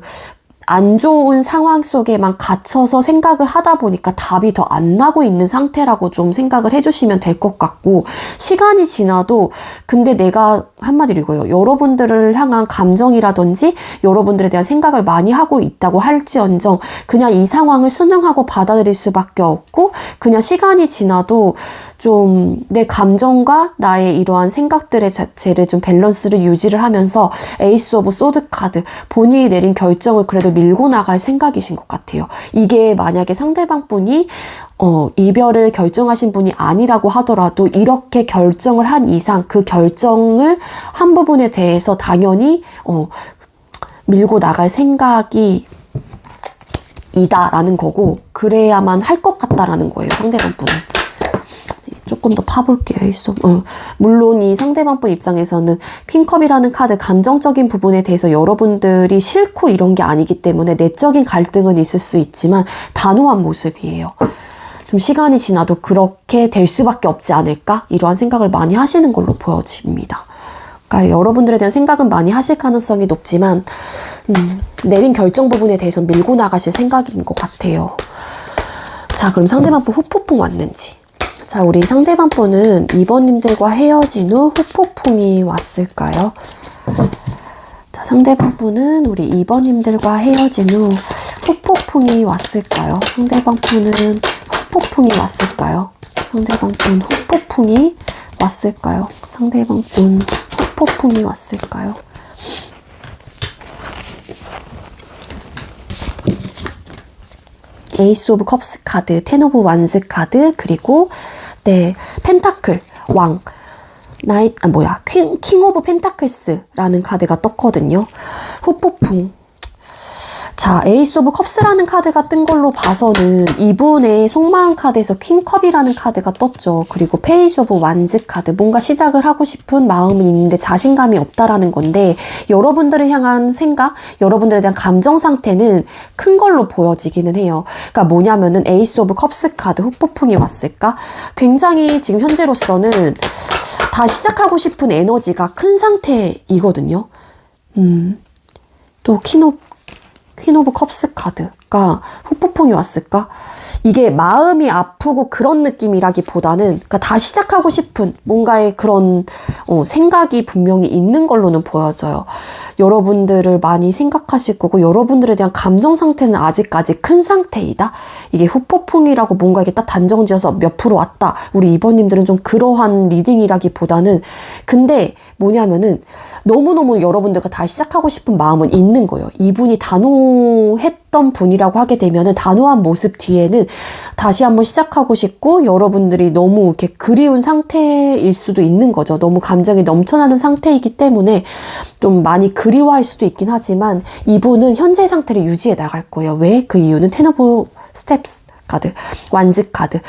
안 좋은 상황 속에만 갇혀서 생각을 하다 보니까 답이 더 안 나고 있는 상태라고 좀 생각을 해주시면 될 것 같고, 시간이 지나도 근데 내가 한마디로 이거예요. 여러분들을 향한 감정이라든지 여러분들에 대한 생각을 많이 하고 있다고 할지언정 그냥 이 상황을 순응하고 받아들일 수밖에 없고, 그냥 시간이 지나도 좀 내 감정과 나의 이러한 생각들의 자체를 좀 밸런스를 유지를 하면서 에이스 오브 소드 카드, 본인이 내린 결정을 그래도 밀고 나갈 생각이신 것 같아요. 이게 만약에 상대방 분이 이별을 결정하신 분이 아니라고 하더라도 이렇게 결정을 한 이상 그 결정을 한 부분에 대해서 당연히 밀고 나갈 생각이 이다라는 거고, 그래야만 할 것 같다라는 거예요, 상대방 분은. 조금 더 파볼게요. 물론 이 상대방 분 입장에서는 퀸컵이라는 카드, 감정적인 부분에 대해서 여러분들이 싫고 이런 게 아니기 때문에 내적인 갈등은 있을 수 있지만 단호한 모습이에요. 좀 시간이 지나도 그렇게 될 수밖에 없지 않을까? 이러한 생각을 많이 하시는 걸로 보여집니다. 그러니까 여러분들에 대한 생각은 많이 하실 가능성이 높지만 내린 결정 부분에 대해서 밀고 나가실 생각인 것 같아요. 자, 그럼 상대방 분 후폭풍 왔는지. 자, 우리 상대방 분은 2번님들과 헤어진 후 후폭풍이 왔을까요? 자, 상대방 분은 우리 2번님들과 헤어진 후 후폭풍이 왔을까요? 상대방 분은 후폭풍이 왔을까요? 상대방 분 후폭풍이 왔을까요? 상대방 분 후폭풍이 왔을까요? 에이스 오브 컵스 카드, 텐 오브 완즈 카드, 그리고 네, 펜타클, 왕, 킹 오브 펜타클스라는 카드가 떴거든요. 후폭풍. 자, 에이스 오브 컵스라는 카드가 뜬 걸로 봐서는 이분의 속마음 카드에서 퀸컵이라는 카드가 떴죠. 그리고 페이지 오브 완즈 카드, 뭔가 시작을 하고 싶은 마음은 있는데 자신감이 없다라는 건데, 여러분들을 향한 생각, 여러분들에 대한 감정 상태는 큰 걸로 보여지기는 해요. 그러니까 뭐냐면은 에이스 오브 컵스 카드 후폭풍이 왔을까? 굉장히 지금 현재로서는 다 시작하고 싶은 에너지가 큰 상태이거든요. 또 퀸 오브 컵스 카드가 후폭풍이 왔을까? 이게 마음이 아프고 그런 느낌이라기보다는, 그러니까 다 시작하고 싶은 뭔가의 그런 생각이 분명히 있는 걸로는 보여져요. 여러분들을 많이 생각하실 거고 여러분들에 대한 감정 상태는 아직까지 큰 상태이다. 이게 후폭풍이라고 뭔가 이게 딱 단정지어서 몇 프로 왔다. 우리 2번님들은 좀 그러한 리딩이라기보다는, 근데 뭐냐면은 너무너무 여러분들과 다 시작하고 싶은 마음은 있는 거예요. 이분이 단호했던 분이라고 하게 되면은 단호한 모습 뒤에는 다시 한번 시작하고 싶고 여러분들이 너무 이렇게 그리운 상태일 수도 있는 거죠. 너무 감정이 넘쳐나는 상태이기 때문에 좀 많이 그리워할 수도 있긴 하지만 이분은 현재 상태를 유지해 나갈 거예요. 왜? 그 이유는 텐 오브 스텝스 카드, 완즈 카드.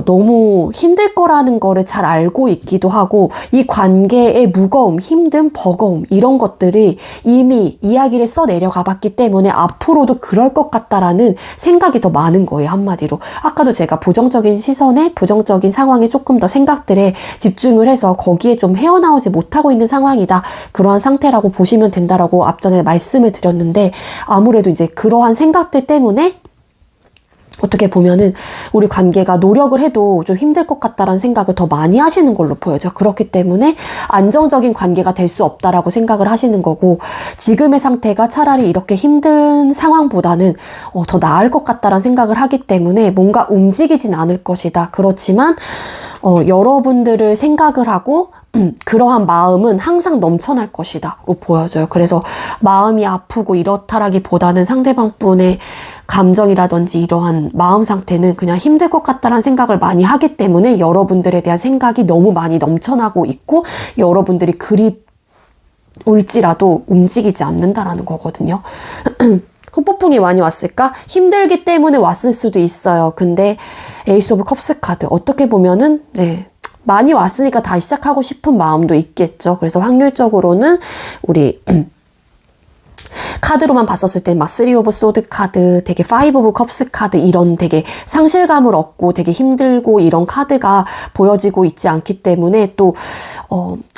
너무 힘들 거라는 거를 잘 알고 있기도 하고, 이 관계의 무거움, 힘듦, 버거움, 이런 것들이 이미 이야기를 써 내려가 봤기 때문에 앞으로도 그럴 것 같다라는 생각이 더 많은 거예요, 한마디로. 아까도 제가 부정적인 시선에, 부정적인 상황에 조금 더 생각들에 집중을 해서 거기에 좀 헤어나오지 못하고 있는 상황이다. 그러한 상태라고 보시면 된다라고 앞전에 말씀을 드렸는데, 아무래도 이제 그러한 생각들 때문에 어떻게 보면은 우리 관계가 노력을 해도 좀 힘들 것 같다라는 생각을 더 많이 하시는 걸로 보여져. 그렇기 때문에 안정적인 관계가 될 수 없다라고 생각을 하시는 거고, 지금의 상태가 차라리 이렇게 힘든 상황보다는 더 나을 것 같다라는 생각을 하기 때문에 뭔가 움직이진 않을 것이다. 그렇지만 여러분들을 생각을 하고 그러한 마음은 항상 넘쳐날 것이다로 보여져요. 그래서 마음이 아프고 이렇다라기보다는 상대방 분의 감정이라든지 이러한 마음 상태는 그냥 힘들 것 같다라는 생각을 많이 하기 때문에 여러분들에 대한 생각이 너무 많이 넘쳐나고 있고 여러분들이 그리울지라도 움직이지 않는다라는 거거든요. 후폭풍이 많이 왔을까? 힘들기 때문에 왔을 수도 있어요. 근데 에이스 오브 컵스 카드 어떻게 보면은 많이 왔으니까 다시 시작하고 싶은 마음도 있겠죠. 그래서 확률적으로는 우리 카드로만 봤었을 때 막 3 오브 소드 카드, 되게 5 오브 컵스 카드 이런 되게 상실감을 얻고 되게 힘들고 이런 카드가 보여지고 있지 않기 때문에 또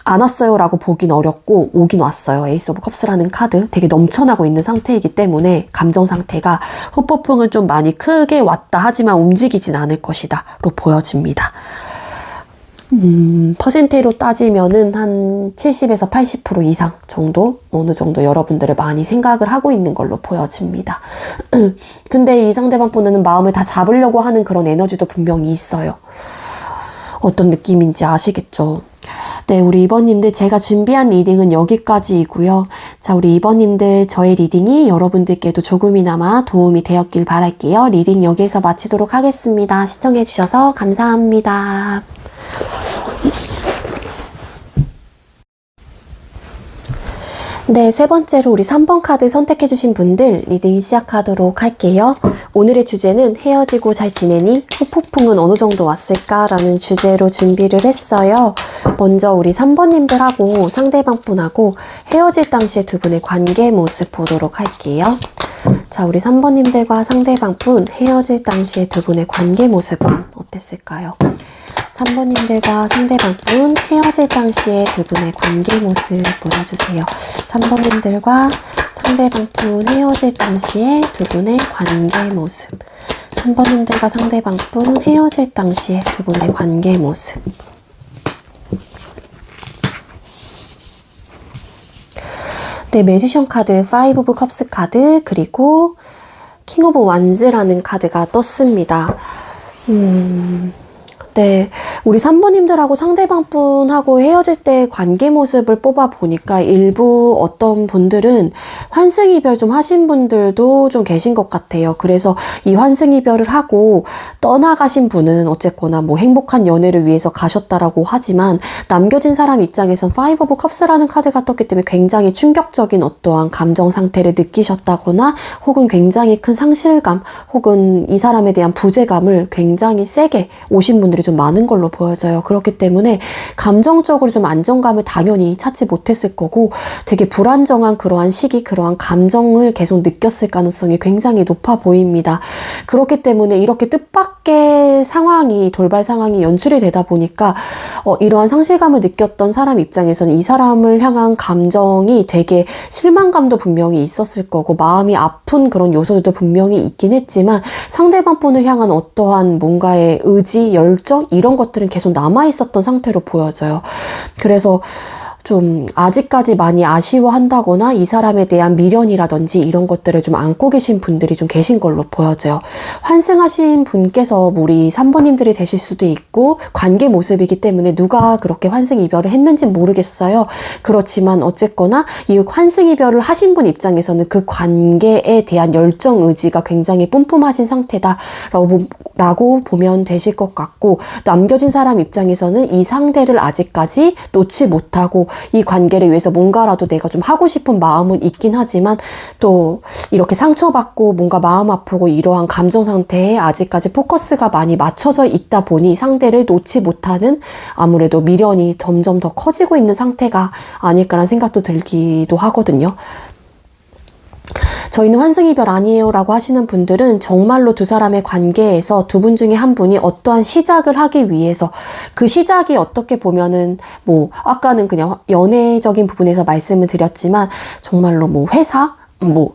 안 왔어요 라고 보긴 어렵고 오긴 왔어요. 에이스 오브 컵스라는 카드 되게 넘쳐나고 있는 상태이기 때문에 감정 상태가 후폭풍은 좀 많이 크게 왔다 하지만 움직이진 않을 것이다 로 보여집니다. 퍼센테이로 따지면은 한 70에서 80% 이상 정도, 어느 정도 여러분들을 많이 생각을 하고 있는 걸로 보여집니다. 근데 이 상대방 분은 마음을 다 잡으려고 하는 그런 에너지도 분명히 있어요. 어떤 느낌인지 아시겠죠? 네, 우리 2번님들 제가 준비한 리딩은 여기까지이고요. 자, 우리 2번님들 저의 리딩이 여러분들께도 조금이나마 도움이 되었길 바랄게요. 리딩 여기에서 마치도록 하겠습니다. 시청해주셔서 감사합니다. 네, 세 번째로 우리 3번 카드 선택해주신 분들 리딩 시작하도록 할게요. 오늘의 주제는 헤어지고 잘 지내니? 후폭풍은 어느 정도 왔을까? 라는 주제로 준비를 했어요. 먼저 우리 3번님들하고 상대방 분하고 헤어질 당시의 두 분의 관계 모습 보도록 할게요. 자, 우리 3번님들과 상대방 분 헤어질 당시의 두 분의 관계 모습은 어땠을까요? 3번님들과 상대방분 헤어질 당시의 두 분의 관계 모습 보여주세요. 3번님들과 상대방분 헤어질 당시의 두 분의 관계 모습. 3번님들과 상대방분 헤어질 당시의 두 분의 관계 모습. 네, 매지션 카드, 5 오브 컵스 카드, 그리고 킹 오브 완즈라는 카드가 떴습니다. 네, 우리 3번님들하고 상대방 분하고 헤어질 때 관계 모습을 뽑아보니까 일부 어떤 분들은 환승이별 좀 하신 분들도 좀 계신 것 같아요. 그래서 이 환승이별을 하고 떠나가신 분은 어쨌거나 뭐 행복한 연애를 위해서 가셨다라고 하지만 남겨진 사람 입장에선 5 오브 컵스라는 카드가 떴기 때문에 굉장히 충격적인 어떠한 감정 상태를 느끼셨다거나 혹은 굉장히 큰 상실감 혹은 이 사람에 대한 부재감을 굉장히 세게 오신 분들이 좀 많은 걸로 보여져요. 그렇기 때문에 감정적으로 좀 안정감을 당연히 찾지 못했을 거고 되게 불안정한 그러한 시기, 그러한 감정을 계속 느꼈을 가능성이 굉장히 높아 보입니다. 그렇기 때문에 이렇게 뜻밖의 상황이, 돌발 상황이 연출이 되다 보니까 이러한 상실감을 느꼈던 사람 입장에서는 이 사람을 향한 감정이 되게 실망감도 분명히 있었을 거고 마음이 아픈 그런 요소들도 분명히 있긴 했지만 상대방 분을 향한 어떠한 뭔가의 의지, 열정 이런 것들은 계속 남아있었던 상태로 보여져요. 그래서 좀 아직까지 많이 아쉬워한다거나 이 사람에 대한 미련이라든지 이런 것들을 좀 안고 계신 분들이 좀 계신 걸로 보여져요. 환승하신 분께서 우리 3번님들이 되실 수도 있고 관계 모습이기 때문에 누가 그렇게 환승 이별을 했는지 모르겠어요. 그렇지만 어쨌거나 이 환승 이별을 하신 분 입장에서는 그 관계에 대한 열정 의지가 굉장히 뿜뿜하신 상태다라고 보면 되실 것 같고 남겨진 사람 입장에서는 이 상대를 아직까지 놓지 못하고 이 관계를 위해서 뭔가라도 내가 좀 하고 싶은 마음은 있긴 하지만 또 이렇게 상처받고 뭔가 마음 아프고 이러한 감정 상태에 아직까지 포커스가 많이 맞춰져 있다 보니 상대를 놓지 못하는 아무래도 미련이 점점 더 커지고 있는 상태가 아닐까라는 생각도 들기도 하거든요. 저희는 환승이별 아니에요 라고 하시는 분들은 정말로 두 사람의 관계에서 두 분 중에 한 분이 어떠한 시작을 하기 위해서 그 시작이 어떻게 보면은 뭐 아까는 그냥 연애적인 부분에서 말씀을 드렸지만 정말로 뭐 회사, 뭐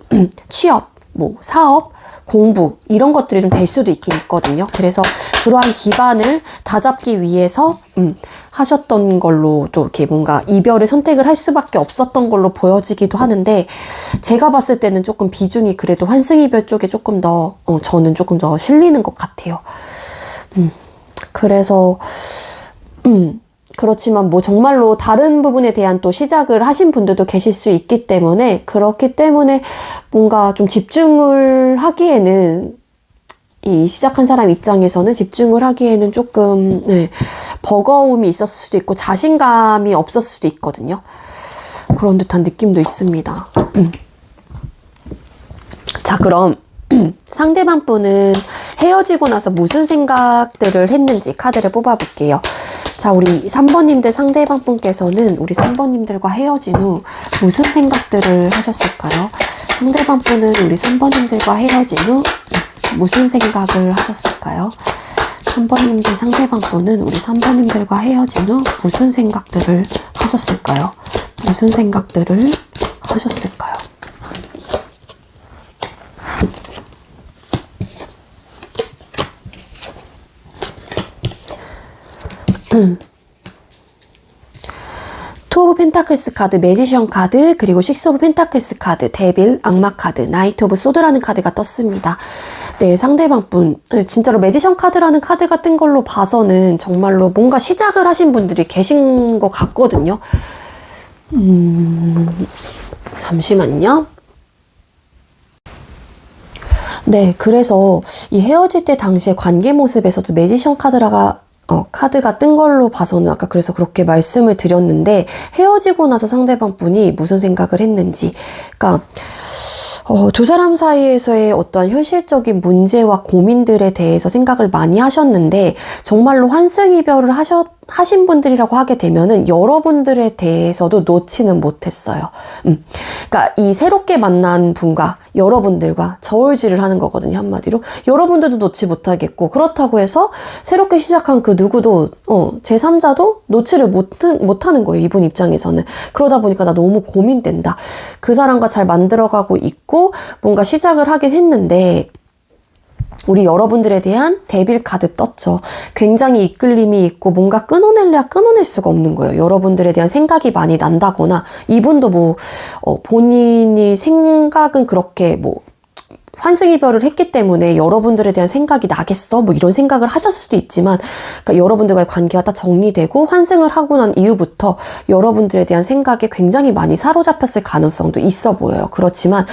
취업, 뭐 사업, 공부 이런 것들이 좀 될 수도 있긴 있거든요. 그래서 그러한 기반을 다잡기 위해서 하셨던 걸로 또 이렇게 뭔가 이별을 선택을 할 수밖에 없었던 걸로 보여지기도 하는데 제가 봤을 때는 조금 비중이 그래도 환승이별 쪽에 조금 더 저는 조금 더 실리는 것 같아요. 그래서 그렇지만 뭐 정말로 다른 부분에 대한 또 시작을 하신 분들도 계실 수 있기 때문에 그렇기 때문에 뭔가 좀 집중을 하기에는 이 시작한 사람 입장에서는 집중을 하기에는 조금 버거움이 있었을 수도 있고 자신감이 없었을 수도 있거든요. 그런 듯한 느낌도 있습니다. 자, 그럼 상대방 분은 헤어지고 나서 무슨 생각들을 했는지 카드를 뽑아볼게요. 자, 우리 3번님들 상대방 분께서는 우리 3번님들과 헤어진 후 무슨 생각들을 하셨을까요? 상대방 분은 우리 3번님들과 헤어진 후 무슨 생각을 하셨을까요? 3번님들 상대방 분은 우리 3번님들과 헤어진 후 무슨 생각들을 하셨을까요? 무슨 생각들을 하셨을까요? 투 오브 펜타클스 카드, 매지션 카드, 그리고 식스 오브 펜타클스 카드, 데빌, 악마 카드, 나이트 오브 소드라는 카드가 떴습니다. 네, 상대방 분, 진짜로 매지션 카드라는 카드가 뜬 걸로 봐서는 정말로 뭔가 시작을 하신 분들이 계신 것 같거든요. 잠시만요. 네, 그래서 이 헤어질 때 당시의 관계 모습에서도 매지션 카드가 뜬 걸로 봐서는 아까 그래서 그렇게 말씀을 드렸는데, 헤어지고 나서 상대방 분이 무슨 생각을 했는지, 그러니까 두 사람 사이에서의 어떠한 현실적인 문제와 고민들에 대해서 생각을 많이 하셨는데, 정말로 환승이별을 하신 분들이라고 하게 되면은 여러분들에 대해서도 놓지는 못했어요. 그러니까 이 새롭게 만난 분과 여러분들과 저울질을 하는 거거든요, 한마디로. 여러분들도 놓지 못하겠고, 그렇다고 해서 새롭게 시작한 그 누구도 제3자도 놓지를 못하는 거예요, 이분 입장에서는. 그러다 보니까 나 너무 고민된다. 그 사람과 잘 만들어가고 있고 뭔가 시작을 하긴 했는데, 우리 여러분들에 대한 데빌 카드 떴죠. 굉장히 이끌림이 있고 뭔가 끊어낼래야 끊어낼 수가 없는 거예요. 여러분들에 대한 생각이 많이 난다거나, 이분도 본인이 생각은 그렇게 환승이별을 했기 때문에 여러분들에 대한 생각이 나겠어? 이런 생각을 하셨을 수도 있지만, 그러니까 여러분들과의 관계가 딱 정리되고 환승을 하고 난 이후부터 여러분들에 대한 생각에 굉장히 많이 사로잡혔을 가능성도 있어 보여요. 그렇지만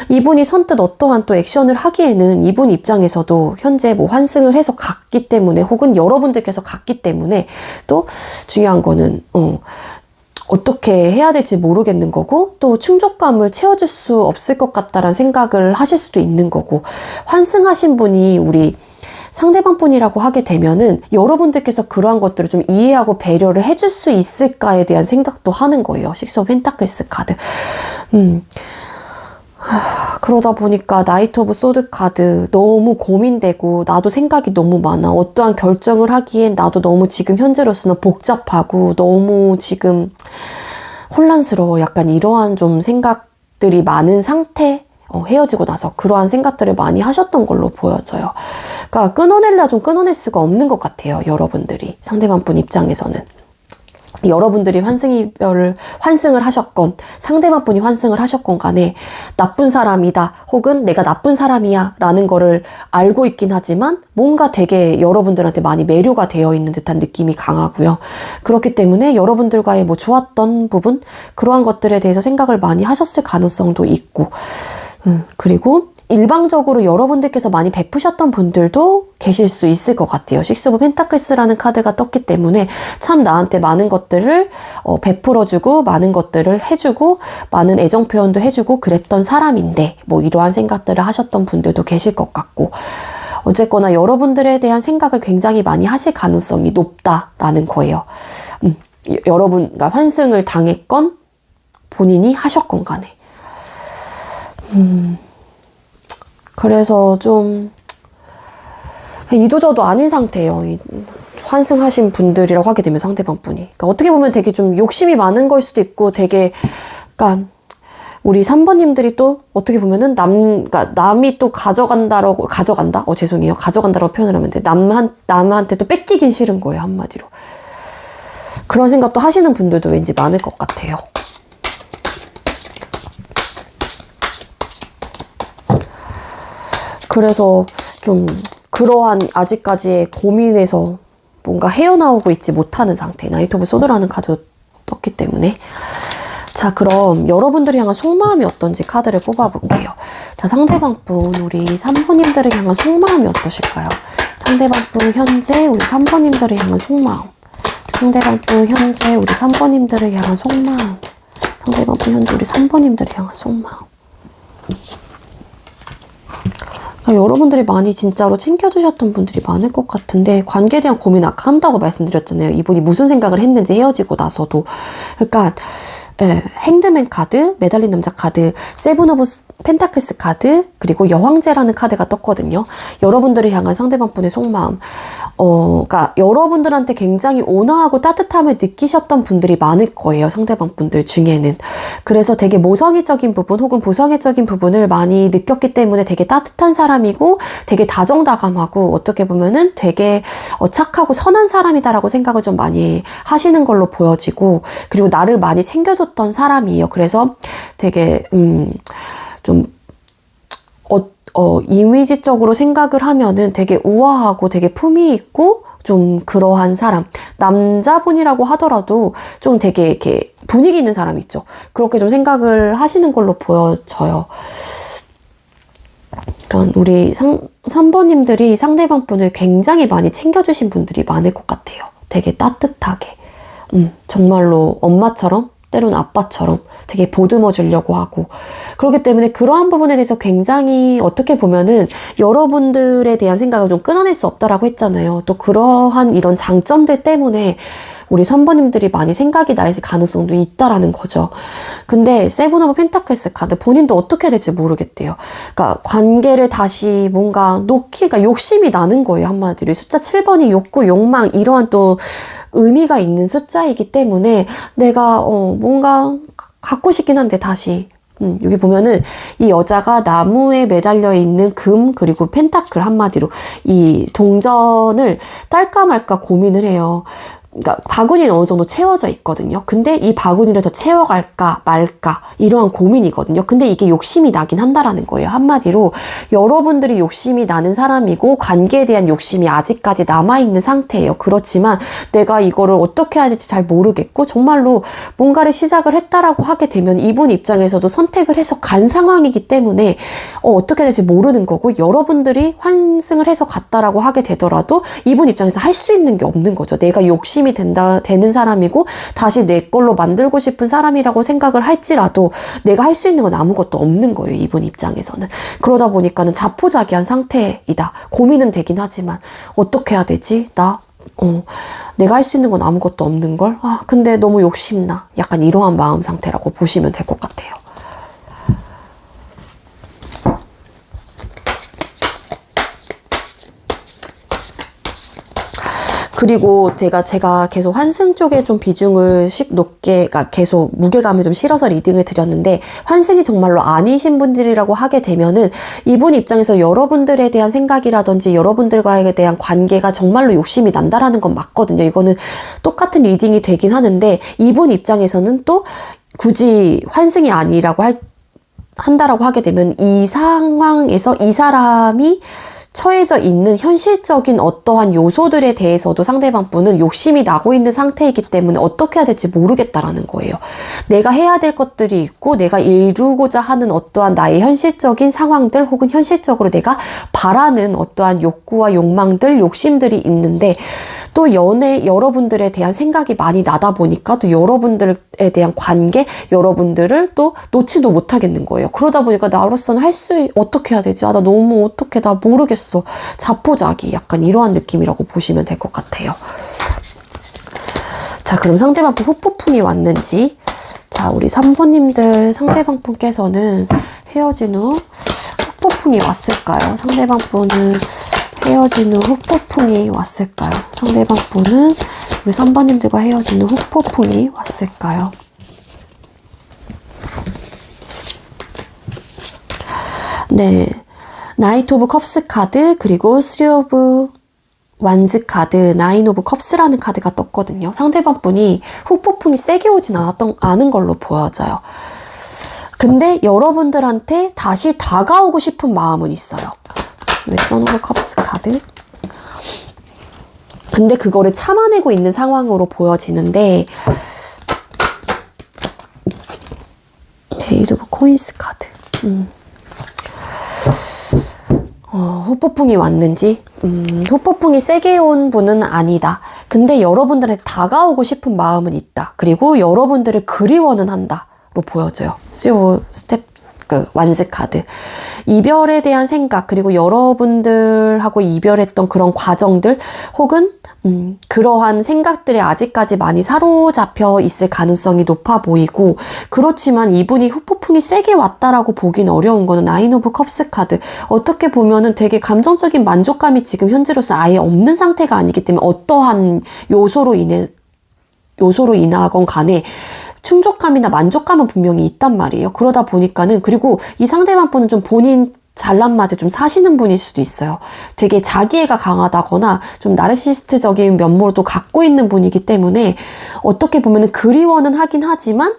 이분이 선뜻 어떠한 또 액션을 하기에는 이분 입장에서도 현재 환승을 해서 갔기 때문에, 혹은 여러분들께서 갔기 때문에, 또 중요한 거는 어떻게 해야 될지 모르겠는 거고, 또 충족감을 채워줄 수 없을 것 같다라는 생각을 하실 수도 있는 거고, 환승하신 분이 우리 상대방 분이라고 하게 되면은 여러분들께서 그러한 것들을 좀 이해하고 배려를 해줄 수 있을까에 대한 생각도 하는 거예요. 식스 오브 펜타클스 카드. 그러다 보니까 나이트 오브 소드 카드, 너무 고민되고 나도 생각이 너무 많아. 어떠한 결정을 하기엔 나도 너무 지금 현재로서는 복잡하고 너무 지금 혼란스러워. 약간 이러한 좀 생각들이 많은 상태, 헤어지고 나서 그러한 생각들을 많이 하셨던 걸로 보여져요. 그러니까 끊어낼래야 좀 끊어낼 수가 없는 것 같아요, 여러분들이. 상대방 분 입장에서는. 여러분들이 환승을 하셨건 상대방 분이 환승을 하셨건 간에 나쁜 사람이다, 혹은 내가 나쁜 사람이야 라는 거를 알고 있긴 하지만 뭔가 되게 여러분들한테 많이 매료가 되어 있는 듯한 느낌이 강하고요. 그렇기 때문에 여러분들과의 좋았던 부분, 그러한 것들에 대해서 생각을 많이 하셨을 가능성도 있고, 그리고 일방적으로 여러분들께서 많이 베푸셨던 분들도 계실 수 있을 것 같아요. 식스 오브 펜타클스라는 카드가 떴기 때문에 참 나한테 많은 것들을 베풀어주고 많은 것들을 해주고 많은 애정 표현도 해주고 그랬던 사람인데, 이러한 생각들을 하셨던 분들도 계실 것 같고, 어쨌거나 여러분들에 대한 생각을 굉장히 많이 하실 가능성이 높다라는 거예요. 여러분과 환승을 당했건 본인이 하셨건 간에. 그래서 좀 이도저도 아닌 상태예요. 환승하신 분들이라고 하게 되면 상대방 분이. 그러니까 어떻게 보면 되게 좀 욕심이 많은 걸 수도 있고, 되게, 그러니까 우리 3번님들이 또 어떻게 보면은 그러니까 남이 또 가져간다? 죄송해요. 가져간다라고 표현을 하면 돼. 남한테 또 뺏기긴 싫은 거예요, 한마디로. 그런 생각도 하시는 분들도 왠지 많을 것 같아요. 그래서 좀 그러한 아직까지의 고민에서 뭔가 헤어나오고 있지 못하는 상태. 나이트 오브 소드라는 카드도 떴기 때문에. 자, 그럼 여러분들이 향한 속마음이 어떤지 카드를 뽑아볼게요. 자, 상대방 분, 우리 3번님들을 향한 속마음이 어떠실까요? 상대방 분 현재 우리 3번님들을 향한 속마음. 상대방 분 현재 우리 3번님들을 향한 속마음. 상대방 분 현재 우리 3번님들을 향한 속마음. 여러분들이 많이 진짜로 챙겨주셨던 분들이 많을 것 같은데, 관계에 대한 고민 아까 한다고 말씀드렸잖아요. 이분이 무슨 생각을 했는지 헤어지고 나서도. 그러니까 행드맨 카드, 매달린 남자 카드, 세븐 오브 펜타클스 카드, 그리고 여왕제라는 카드가 떴거든요. 여러분들을 향한 상대방분의 속마음. 그러니까 여러분들한테 굉장히 온화하고 따뜻함을 느끼셨던 분들이 많을 거예요. 상대방분들 중에는. 그래서 되게 모성애적인 부분 혹은 부성애적인 부분을 많이 느꼈기 때문에 되게 따뜻한 사람이고 되게 다정다감하고 어떻게 보면은 되게 착하고 선한 사람이다라고 생각을 좀 많이 하시는 걸로 보여지고, 그리고 나를 많이 챙겨줬던 사람이에요. 그래서 되게 좀 이미지적으로 생각을 하면은 되게 우아하고 되게 품위 있고 좀 그러한 사람. 남자분이라고 하더라도 좀 되게 이렇게 분위기 있는 사람 있죠. 그렇게 좀 생각을 하시는 걸로 보여져요. 그러니까 우리 3번님들이 상대방 분을 굉장히 많이 챙겨주신 분들이 많을 것 같아요. 되게 따뜻하게. 정말로 엄마처럼, 때로는 아빠처럼 되게 보듬어 주려고 하고, 그렇기 때문에 그러한 부분에 대해서 굉장히 어떻게 보면은 여러분들에 대한 생각을 좀 끊어낼 수 없다라고 했잖아요. 또 그러한 이런 장점들 때문에 우리 3번님들이 많이 생각이 날 가능성도 있다라는 거죠. 근데 세븐 오브 펜타클스 카드 본인도 어떻게 해야 될지 모르겠대요. 그러니까 관계를 다시 뭔가 그러니까 욕심이 나는 거예요. 한마디로 숫자 7번이 욕구, 욕망 이러한 또 의미가 있는 숫자이기 때문에 내가 뭔가 갖고 싶긴 한데 다시 여기 보면은 이 여자가 나무에 매달려 있는 금 그리고 펜타클, 한마디로 이 동전을 딸까 말까 고민을 해요. 그러니까 바구니는 어느 정도 채워져 있거든요. 근데 이 바구니를 더 채워갈까 말까 이러한 고민이거든요. 근데 이게 욕심이 나긴 한다라는 거예요. 한마디로 여러분들이 욕심이 나는 사람이고 관계에 대한 욕심이 아직까지 남아있는 상태예요. 그렇지만 내가 이거를 어떻게 해야 될지 잘 모르겠고 정말로 뭔가를 시작을 했다라고 하게 되면 이분 입장에서도 선택을 해서 간 상황이기 때문에 어떻게 해야 될지 모르는 거고, 여러분들이 환승을 해서 갔다라고 하게 되더라도 이분 입장에서 할 수 있는 게 없는 거죠. 내가 욕심이 되는 사람이고 다시 내 걸로 만들고 싶은 사람이라고 생각을 할지라도 내가 할 수 있는 건 아무것도 없는 거예요. 이분 입장에서는. 그러다 보니까는 자포자기한 상태이다. 고민은 되긴 하지만 어떻게 해야 되지? 내가 할 수 있는 건 아무것도 없는 걸? 근데 너무 욕심나. 약간 이러한 마음 상태라고 보시면 될 것 같아요. 그리고 제가 계속 환승 쪽에 좀 비중을 높게, 그러니까 계속 무게감을 좀 실어서 리딩을 드렸는데, 환승이 정말로 아니신 분들이라고 하게 되면은 이분 입장에서 여러분들에 대한 생각이라든지 여러분들과에 대한 관계가 정말로 욕심이 난다라는 건 맞거든요. 이거는 똑같은 리딩이 되긴 하는데, 이분 입장에서는 또 굳이 환승이 아니라고 한다라고 하게 되면 이 상황에서 이 사람이 처해져 있는 현실적인 어떠한 요소들에 대해서도 상대방 분은 욕심이 나고 있는 상태이기 때문에 어떻게 해야 될지 모르겠다라는 거예요. 내가 해야 될 것들이 있고 내가 이루고자 하는 어떠한 나의 현실적인 상황들 혹은 현실적으로 내가 바라는 어떠한 욕구와 욕망들, 욕심들이 있는데, 또 여러분들에 대한 생각이 많이 나다 보니까 또 여러분들에 대한 관계, 여러분들을 또 놓지도 못하겠는 거예요. 그러다 보니까 나로서는 어떻게 해야 되지? 나 너무 어떻게, 나 모르겠어. 자포자기, 약간 이러한 느낌이라고 보시면 될 것 같아요. 자, 그럼 상대방 분 후폭풍이 왔는지. 자, 우리 3번님들 상대방 분께서는 헤어진 후 후폭풍이 왔을까요? 상대방 분은 헤어진 후 후폭풍이 왔을까요? 상대방 분은 우리 3번님들과 헤어진 후 후폭풍이 왔을까요? 네, 나이트 오브 컵스 카드, 그리고 쓰리 오브 완즈 카드, 나인 오브 컵스라는 카드가 떴거든요. 상대방 분이 후폭풍이 세게 오진 않은 걸로 보여져요. 근데 여러분들한테 다시 다가오고 싶은 마음은 있어요. 네, 선 오브 컵스 카드. 근데 그거를 참아내고 있는 상황으로 보여지는데, 에이드 오브 코인스 카드. 후폭풍이 왔는지, 후폭풍이 세게 온 분은 아니다. 근데 여러분들한테 다가오고 싶은 마음은 있다. 그리고 여러분들을 그리워는 한다. 로 보여져요. 그 완즈 카드. 이별에 대한 생각, 그리고 여러분들하고 이별했던 그런 과정들, 혹은 그러한 생각들에 아직까지 많이 사로잡혀 있을 가능성이 높아 보이고, 그렇지만 이분이 후폭풍이 세게 왔다라고 보긴 어려운 거는 나인 오브 컵스 카드. 어떻게 보면은 되게 감정적인 만족감이 지금 현재로서 아예 없는 상태가 아니기 때문에 어떠한 요소로 인하건 간에 충족감이나 만족감은 분명히 있단 말이에요. 그러다 보니까는, 그리고 이 상대방 분은 좀 본인 잘난 맛에 좀 사시는 분일 수도 있어요. 되게 자기애가 강하다거나 좀 나르시시스트적인 면모도 갖고 있는 분이기 때문에 어떻게 보면은 그리워는 하긴 하지만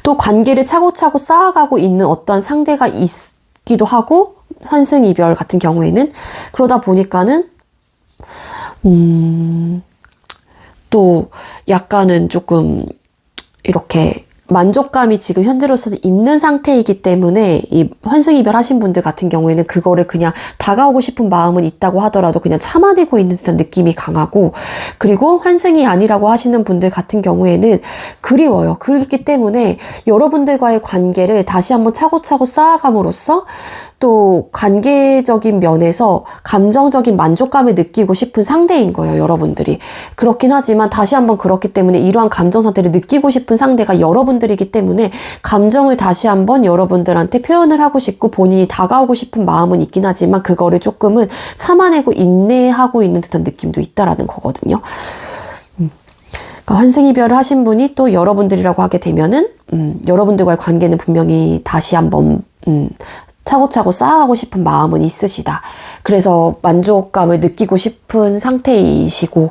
또 관계를 차곡차곡 쌓아가고 있는 어떠한 상대가 있기도 하고, 환승 이별 같은 경우에는 그러다 보니까는 또 약간은 조금 이렇게 만족감이 지금 현재로서는 있는 상태이기 때문에 이 환승이별 하신 분들 같은 경우에는 그거를 그냥 다가오고 싶은 마음은 있다고 하더라도 그냥 참아내고 있는 듯한 느낌이 강하고, 그리고 환승이 아니라고 하시는 분들 같은 경우에는 그리워요. 그렇기 때문에 여러분들과의 관계를 다시 한번 차곡차곡 쌓아감으로써 또 관계적인 면에서 감정적인 만족감을 느끼고 싶은 상대인 거예요, 여러분들이. 그렇긴 하지만 다시 한번 그렇기 때문에 이러한 감정 상태를 느끼고 싶은 상대가 여러분들이기 때문에 감정을 다시 한번 여러분들한테 표현을 하고 싶고 본인이 다가오고 싶은 마음은 있긴 하지만 그거를 조금은 참아내고 인내하고 있는 듯한 느낌도 있다라는 거거든요. 그러니까 환승이별을 하신 분이 또 여러분들이라고 하게 되면은 여러분들과의 관계는 분명히 다시 한번 차고차고 쌓아가고 싶은 마음은 있으시다. 그래서 만족감을 느끼고 싶은 상태이시고,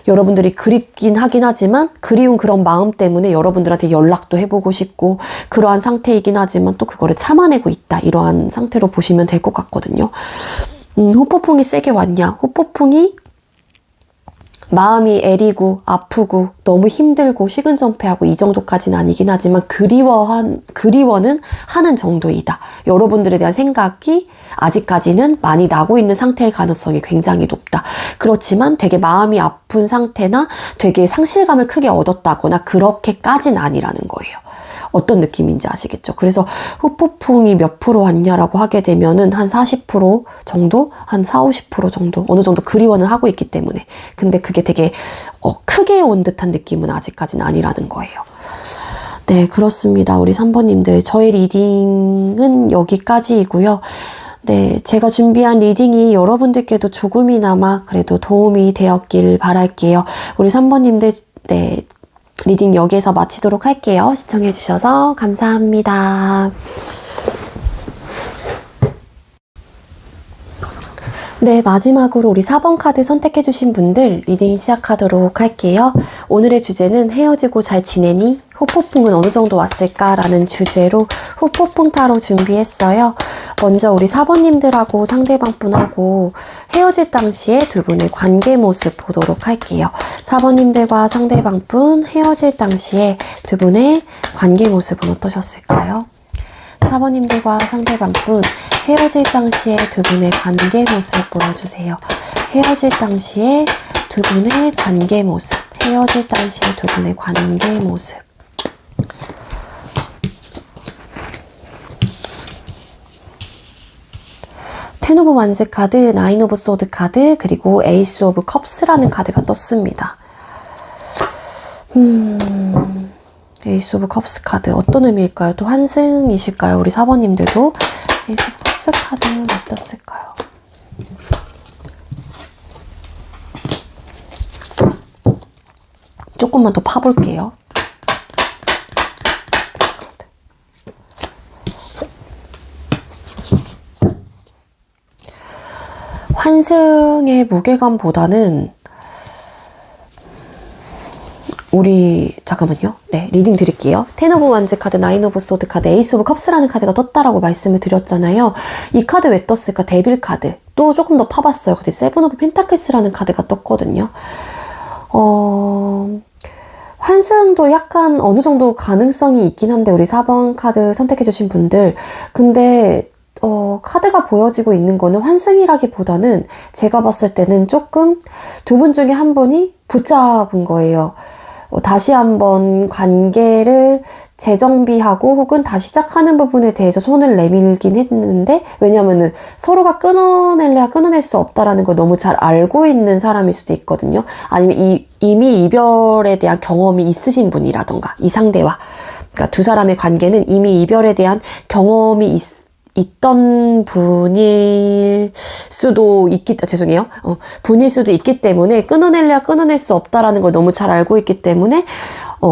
여러분들이 그립긴 하긴 하지만 그리운 그런 마음 때문에 여러분들한테 연락도 해보고 싶고 그러한 상태이긴 하지만 또 그거를 참아내고 있다. 이러한 상태로 보시면 될 것 같거든요. 후폭풍이 세게 왔냐? 후폭풍이 마음이 애리고 아프고 너무 힘들고 식은점폐하고 이 정도까지는 아니긴 하지만 그리워는 하는 정도이다. 여러분들에 대한 생각이 아직까지는 많이 나고 있는 상태일 가능성이 굉장히 높다. 그렇지만 되게 마음이 아픈 상태나 되게 상실감을 크게 얻었다거나 그렇게까지는 아니라는 거예요. 어떤 느낌인지 아시겠죠? 그래서 후폭풍이 몇 프로 왔냐라고 하게 되면은 한 40% 정도? 한 40~50% 정도? 어느 정도 그리워는 하고 있기 때문에. 근데 그게 되게 크게 온 듯한 느낌은 아직까지는 아니라는 거예요. 네, 그렇습니다. 우리 3번님들. 저의 리딩은 여기까지이고요. 네, 제가 준비한 리딩이 여러분들께도 조금이나마 그래도 도움이 되었길 바랄게요. 우리 3번님들, 네, 리딩 여기에서 마치도록 할게요. 시청해주셔서 감사합니다. 네, 마지막으로 우리 4번 카드 선택해주신 분들 리딩 시작하도록 할게요. 오늘의 주제는 헤어지고 잘 지내니? 후폭풍은 어느 정도 왔을까라는 주제로 후폭풍 타로 준비했어요. 먼저 우리 4번님들하고 상대방분하고 헤어질 당시에 두 분의 관계 모습 보도록 할게요. 4번님들과 상대방분 헤어질 당시에 두 분의 관계 모습은 어떠셨을까요? 4번님들과 상대방분 헤어질 당시에 두 분의 관계 모습 보여주세요. 헤어질 당시에 두 분의 관계 모습, 헤어질 당시에 두 분의 관계 모습. 텐 오브 완즈 카드, 나인 오브 소드 카드, 그리고 에이스 오브 컵스라는 카드가 떴습니다. 에이스 오브 컵스 카드 어떤 의미일까요? 또 환승이실까요? 우리 4번님들도 에이스 오브 컵스 카드 어떻을까요? 조금만 더 파볼게요. 환승의 무게감보다는 잠깐만요. 네, 리딩 드릴게요. 텐 오브 완즈 카드, 나인 오브 소드 카드, 에이스 오브 컵스라는 카드가 떴다라고 말씀을 드렸잖아요. 이 카드 왜 떴을까? 데빌 카드. 또 조금 더 파봤어요. 근데 세븐 오브 펜타클스라는 카드가 떴거든요. 환승도 약간 어느 정도 가능성이 있긴 한데 우리 4번 카드 선택해주신 분들. 근데 카드가 보여지고 있는 거는 환승이라기보다는 제가 봤을 때는 조금 두 분 중에 한 분이 붙잡은 거예요. 다시 한번 관계를 재정비하고 혹은 다시 시작하는 부분에 대해서 손을 내밀긴 했는데, 왜냐면은 서로가 끊어낼래야 끊어낼 수 없다라는 걸 너무 잘 알고 있는 사람일 수도 있거든요. 아니면 이미 이별에 대한 경험이 있으신 분이라던가, 이 상대와. 그러니까 두 사람의 관계는 이미 이별에 대한 경험이 있던 분일 수도 분일 수도 있기 때문에 끊어낼래야 끊어낼 수 없다라는 걸 너무 잘 알고 있기 때문에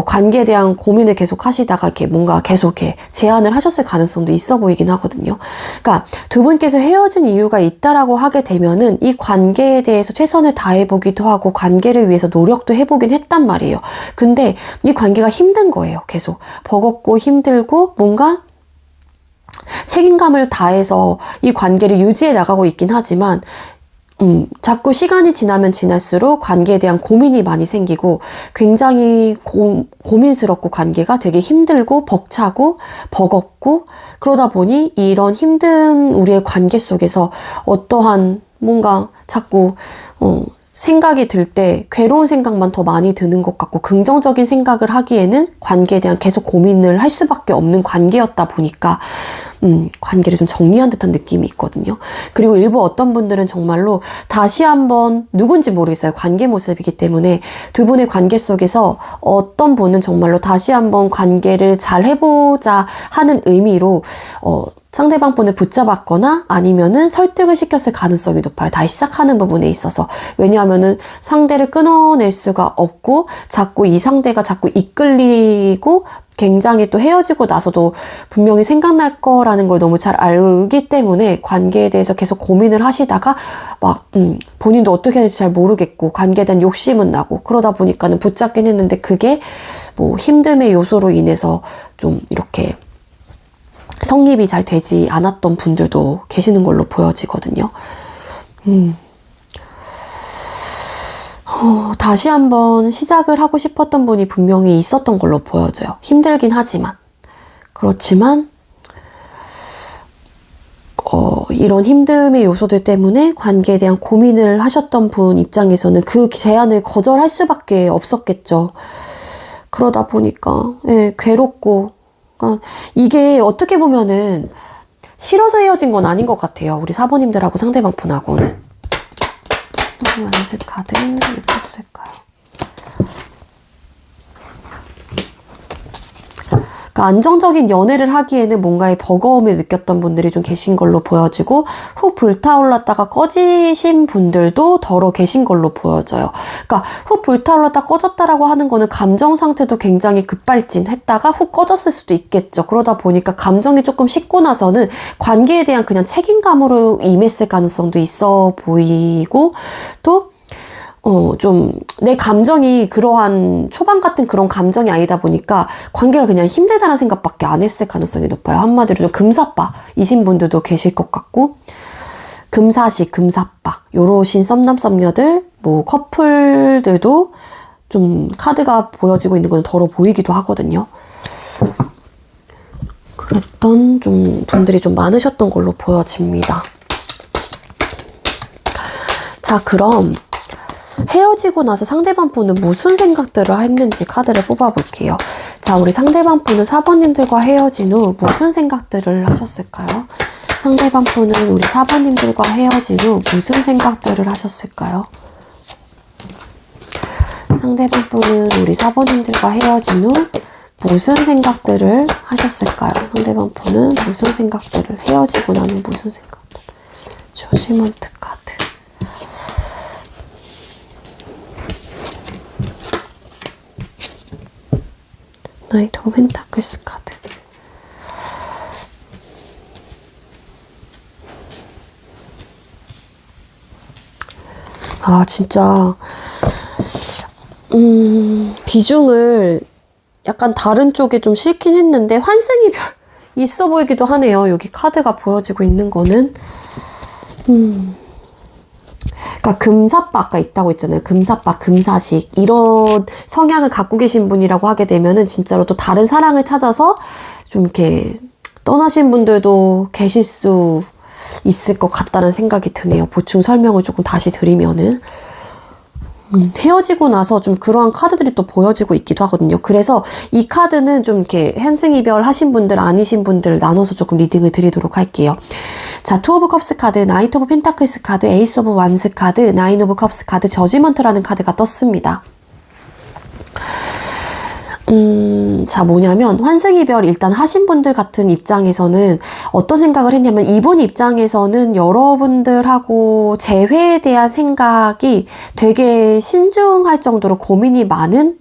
관계에 대한 고민을 계속 하시다가 이렇게 뭔가 계속 이렇게 제안을 하셨을 가능성도 있어 보이긴 하거든요. 그러니까 두 분께서 헤어진 이유가 있다라고 하게 되면은 이 관계에 대해서 최선을 다해보기도 하고 관계를 위해서 노력도 해보긴 했단 말이에요. 근데 이 관계가 힘든 거예요. 계속 버겁고 힘들고 뭔가 책임감을 다해서 이 관계를 유지해 나가고 있긴 하지만 자꾸 시간이 지나면 지날수록 관계에 대한 고민이 많이 생기고 굉장히 고민스럽고 관계가 되게 힘들고 벅차고 버겁고 그러다 보니 이런 힘든 우리의 관계 속에서 어떠한 뭔가 자꾸 생각이 들 때 괴로운 생각만 더 많이 드는 것 같고 긍정적인 생각을 하기에는 관계에 대한 계속 고민을 할 수밖에 없는 관계였다 보니까 관계를 좀 정리한 듯한 느낌이 있거든요. 그리고 일부 어떤 분들은 정말로 다시 한번 누군지 모르겠어요. 관계 모습이기 때문에 두 분의 관계 속에서 어떤 분은 정말로 다시 한번 관계를 잘 해보자 하는 의미로 상대방 분을 붙잡았거나 아니면은 설득을 시켰을 가능성이 높아요. 다시 시작하는 부분에 있어서. 왜냐하면은 상대를 끊어낼 수가 없고 자꾸 이 상대가 자꾸 이끌리고 굉장히 또 헤어지고 나서도 분명히 생각날 거라는 걸 너무 잘 알기 때문에 관계에 대해서 계속 고민을 하시다가 막 본인도 어떻게 해야 될지 잘 모르겠고 관계에 대한 욕심은 나고 그러다 보니까는 붙잡긴 했는데 그게 뭐 힘듦의 요소로 인해서 좀 이렇게 성립이 잘 되지 않았던 분들도 계시는 걸로 보여지거든요. 다시 한번 시작을 하고 싶었던 분이 분명히 있었던 걸로 보여져요. 힘들긴 하지만. 그렇지만 이런 힘듦의 요소들 때문에 관계에 대한 고민을 하셨던 분 입장에서는 그 제안을 거절할 수밖에 없었겠죠. 그러다 보니까 괴롭고 그러니까 이게 어떻게 보면은 싫어서 헤어진 건 아닌 것 같아요. 우리 사모님들하고 상대방 분하고는. 완전 카드 어땠을까요? 그러니까 안정적인 연애를 하기에는 뭔가의 버거움을 느꼈던 분들이 좀 계신 걸로 보여지고 후 불타올랐다가 꺼지신 분들도 더러 계신 걸로 보여져요. 그러니까 후 불타올랐다 꺼졌다라고 하는 거는 감정 상태도 굉장히 급발진했다가 후 꺼졌을 수도 있겠죠. 그러다 보니까 감정이 조금 식고 나서는 관계에 대한 그냥 책임감으로 임했을 가능성도 있어 보이고 또 좀 내 감정이 그러한 초반 같은 그런 감정이 아니다 보니까 관계가 그냥 힘들다는 생각밖에 안 했을 가능성이 높아요. 한마디로 좀 금사빠이신 분들도 계실 것 같고 금사시, 금사빠 요러신 썸남 썸녀들 뭐 커플들도 좀 카드가 보여지고 있는 건 덜어 보이기도 하거든요. 그랬던 좀 분들이 좀 많으셨던 걸로 보여집니다. 자, 그럼 헤어지고 나서 상대방 분은 무슨 생각들을 했는지 카드를 뽑아볼게요. 자, 우리 상대방 분은 4번님들과 헤어진 후 무슨 생각들을 하셨을까요? 상대방 분은 우리 4번님들과 헤어진 후 무슨 생각들을 하셨을까요? 상대방 분은 우리 4번님들과 헤어진 후 무슨 생각들을 하셨을까요? 상대방 분은 무슨 생각들을 헤어지고 나면 무슨 생각들? 조지먼트 카드. 나이트 오브 펜타클스 카드. 아, 진짜 비중을 약간 다른 쪽에 좀 싣긴 했는데 환승이 별 있어 보이기도 하네요. 여기 카드가 보여지고 있는 거는 그러니까 금사빠 아까 있다고 했잖아요. 금사빠, 금사식 이런 성향을 갖고 계신 분이라고 하게 되면은 진짜로 또 다른 사랑을 찾아서 좀 이렇게 떠나신 분들도 계실 수 있을 것 같다는 생각이 드네요. 보충 설명을 조금 다시 드리면은 헤어지고 나서 좀 그러한 카드들이 또 보여지고 있기도 하거든요. 그래서 이 카드는 좀 이렇게 현승이별 하신 분들 아니신 분들 나눠서 조금 리딩을 드리도록 할게요. 자, 투 오브 컵스 카드, 나이트 오브 펜타클스 카드, 에이스 오브 완스 카드, 나인 오브 컵스 카드, 저지먼트라는 카드가 떴습니다. 자, 뭐냐면, 환승이별 일단 하신 분들 같은 입장에서는 어떤 생각을 했냐면, 이분 입장에서는 여러분들하고 재회에 대한 생각이 되게 신중할 정도로 고민이 많은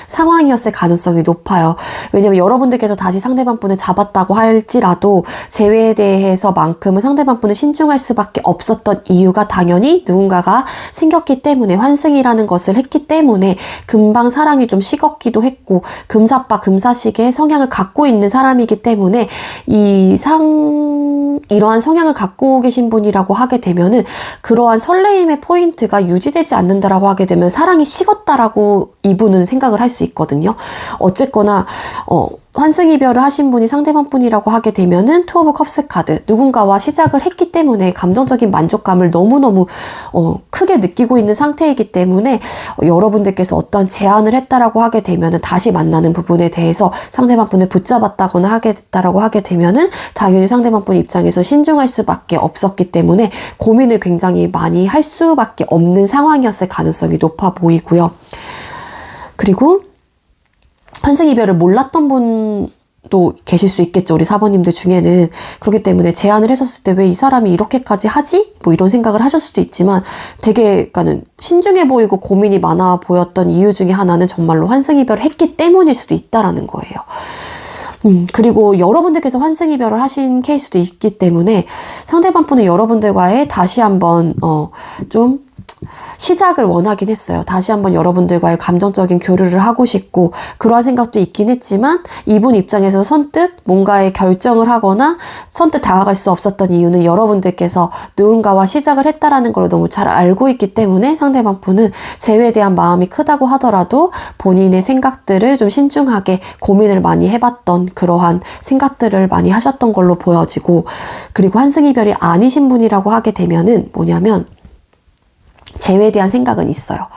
상황이었을 가능성이 높아요. 왜냐면 여러분들께서 다시 상대방 분을 잡았다고 할지라도 재회에 대해서만큼은 상대방 분을 신중할 수밖에 없었던 이유가 당연히 누군가가 생겼기 때문에, 환승이라는 것을 했기 때문에 금방 사랑이 좀 식었기도 했고, 금사빠 금사식의 성향을 갖고 있는 사람이기 때문에 이러한 성향을 갖고 계신 분이라고 하게 되면은 그러한 설레임의 포인트가 유지되지 않는다라고 하게 되면 사랑이 식었다라고 이분은 생각을 할 수 있거든요. 어쨌거나 환승이별을 하신 분이 상대방 분이라고 하게 되면은 투 오브 컵스 카드, 누군가와 시작을 했기 때문에 감정적인 만족감을 너무너무 크게 느끼고 있는 상태이기 때문에 여러분들께서 어떠한 제안을 했다라고 하게 되면은 다시 만나는 부분에 대해서 상대방 분을 붙잡았다거나 하게 됐다라고 하게 되면은 당연히 상대방 분 입장에서 신중할 수밖에 없었기 때문에 고민을 굉장히 많이 할 수밖에 없는 상황이었을 가능성이 높아 보이고요. 그리고 환승이별을 몰랐던 분도 계실 수 있겠죠. 우리 사번님들 중에는. 그렇기 때문에 제안을 했었을 때 왜 이 사람이 이렇게까지 하지? 뭐 이런 생각을 하실 수도 있지만 되게 그러니까는 신중해 보이고 고민이 많아 보였던 이유 중에 하나는 정말로 환승이별을 했기 때문일 수도 있다라는 거예요. 그리고 여러분들께서 환승이별을 하신 케이스도 있기 때문에 상대방 분은 여러분들과의 다시 한번 좀 시작을 원하긴 했어요. 다시 한번 여러분들과의 감정적인 교류를 하고 싶고 그러한 생각도 있긴 했지만 이분 입장에서 선뜻 뭔가의 결정을 하거나 선뜻 다가갈 수 없었던 이유는 여러분들께서 누군가와 시작을 했다라는 걸 너무 잘 알고 있기 때문에 상대방 분은 재회에 대한 마음이 크다고 하더라도 본인의 생각들을 좀 신중하게 고민을 많이 해봤던 그러한 생각들을 많이 하셨던 걸로 보여지고, 그리고 환승이별이 아니신 분이라고 하게 되면은 뭐냐면 재회에 대한 생각은 있어요.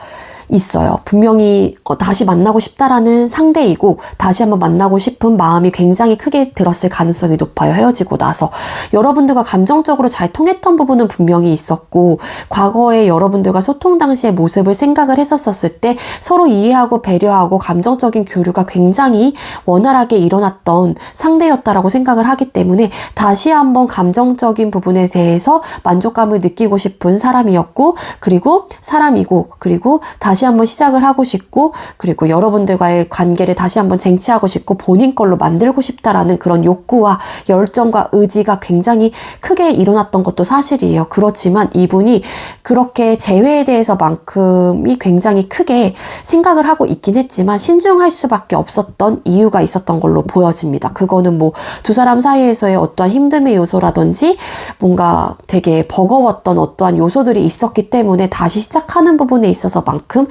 분명히 다시 만나고 싶다라는 상대이고 다시 한번 만나고 싶은 마음이 굉장히 크게 들었을 가능성이 높아요. 헤어지고 나서. 여러분들과 감정적으로 잘 통했던 부분은 분명히 있었고 과거에 여러분들과 소통 당시의 모습을 생각을 했었을 때 서로 이해하고 배려하고 감정적인 교류가 굉장히 원활하게 일어났던 상대였다라고 생각을 하기 때문에 다시 한번 감정적인 부분에 대해서 만족감을 느끼고 싶은 사람이었고, 그리고 사람이고, 그리고 다시 한번 시작을 하고 싶고, 그리고 여러분들과의 관계를 다시 한번 쟁취하고 싶고 본인 걸로 만들고 싶다라는 그런 욕구와 열정과 의지가 굉장히 크게 일어났던 것도 사실이에요. 그렇지만 이분이 그렇게 재회에 대해서만큼이 굉장히 크게 생각을 하고 있긴 했지만 신중할 수밖에 없었던 이유가 있었던 걸로 보여집니다. 그거는 뭐 두 사람 사이에서의 어떠한 힘듦의 요소라든지 뭔가 되게 버거웠던 어떠한 요소들이 있었기 때문에 다시 시작하는 부분에 있어서만큼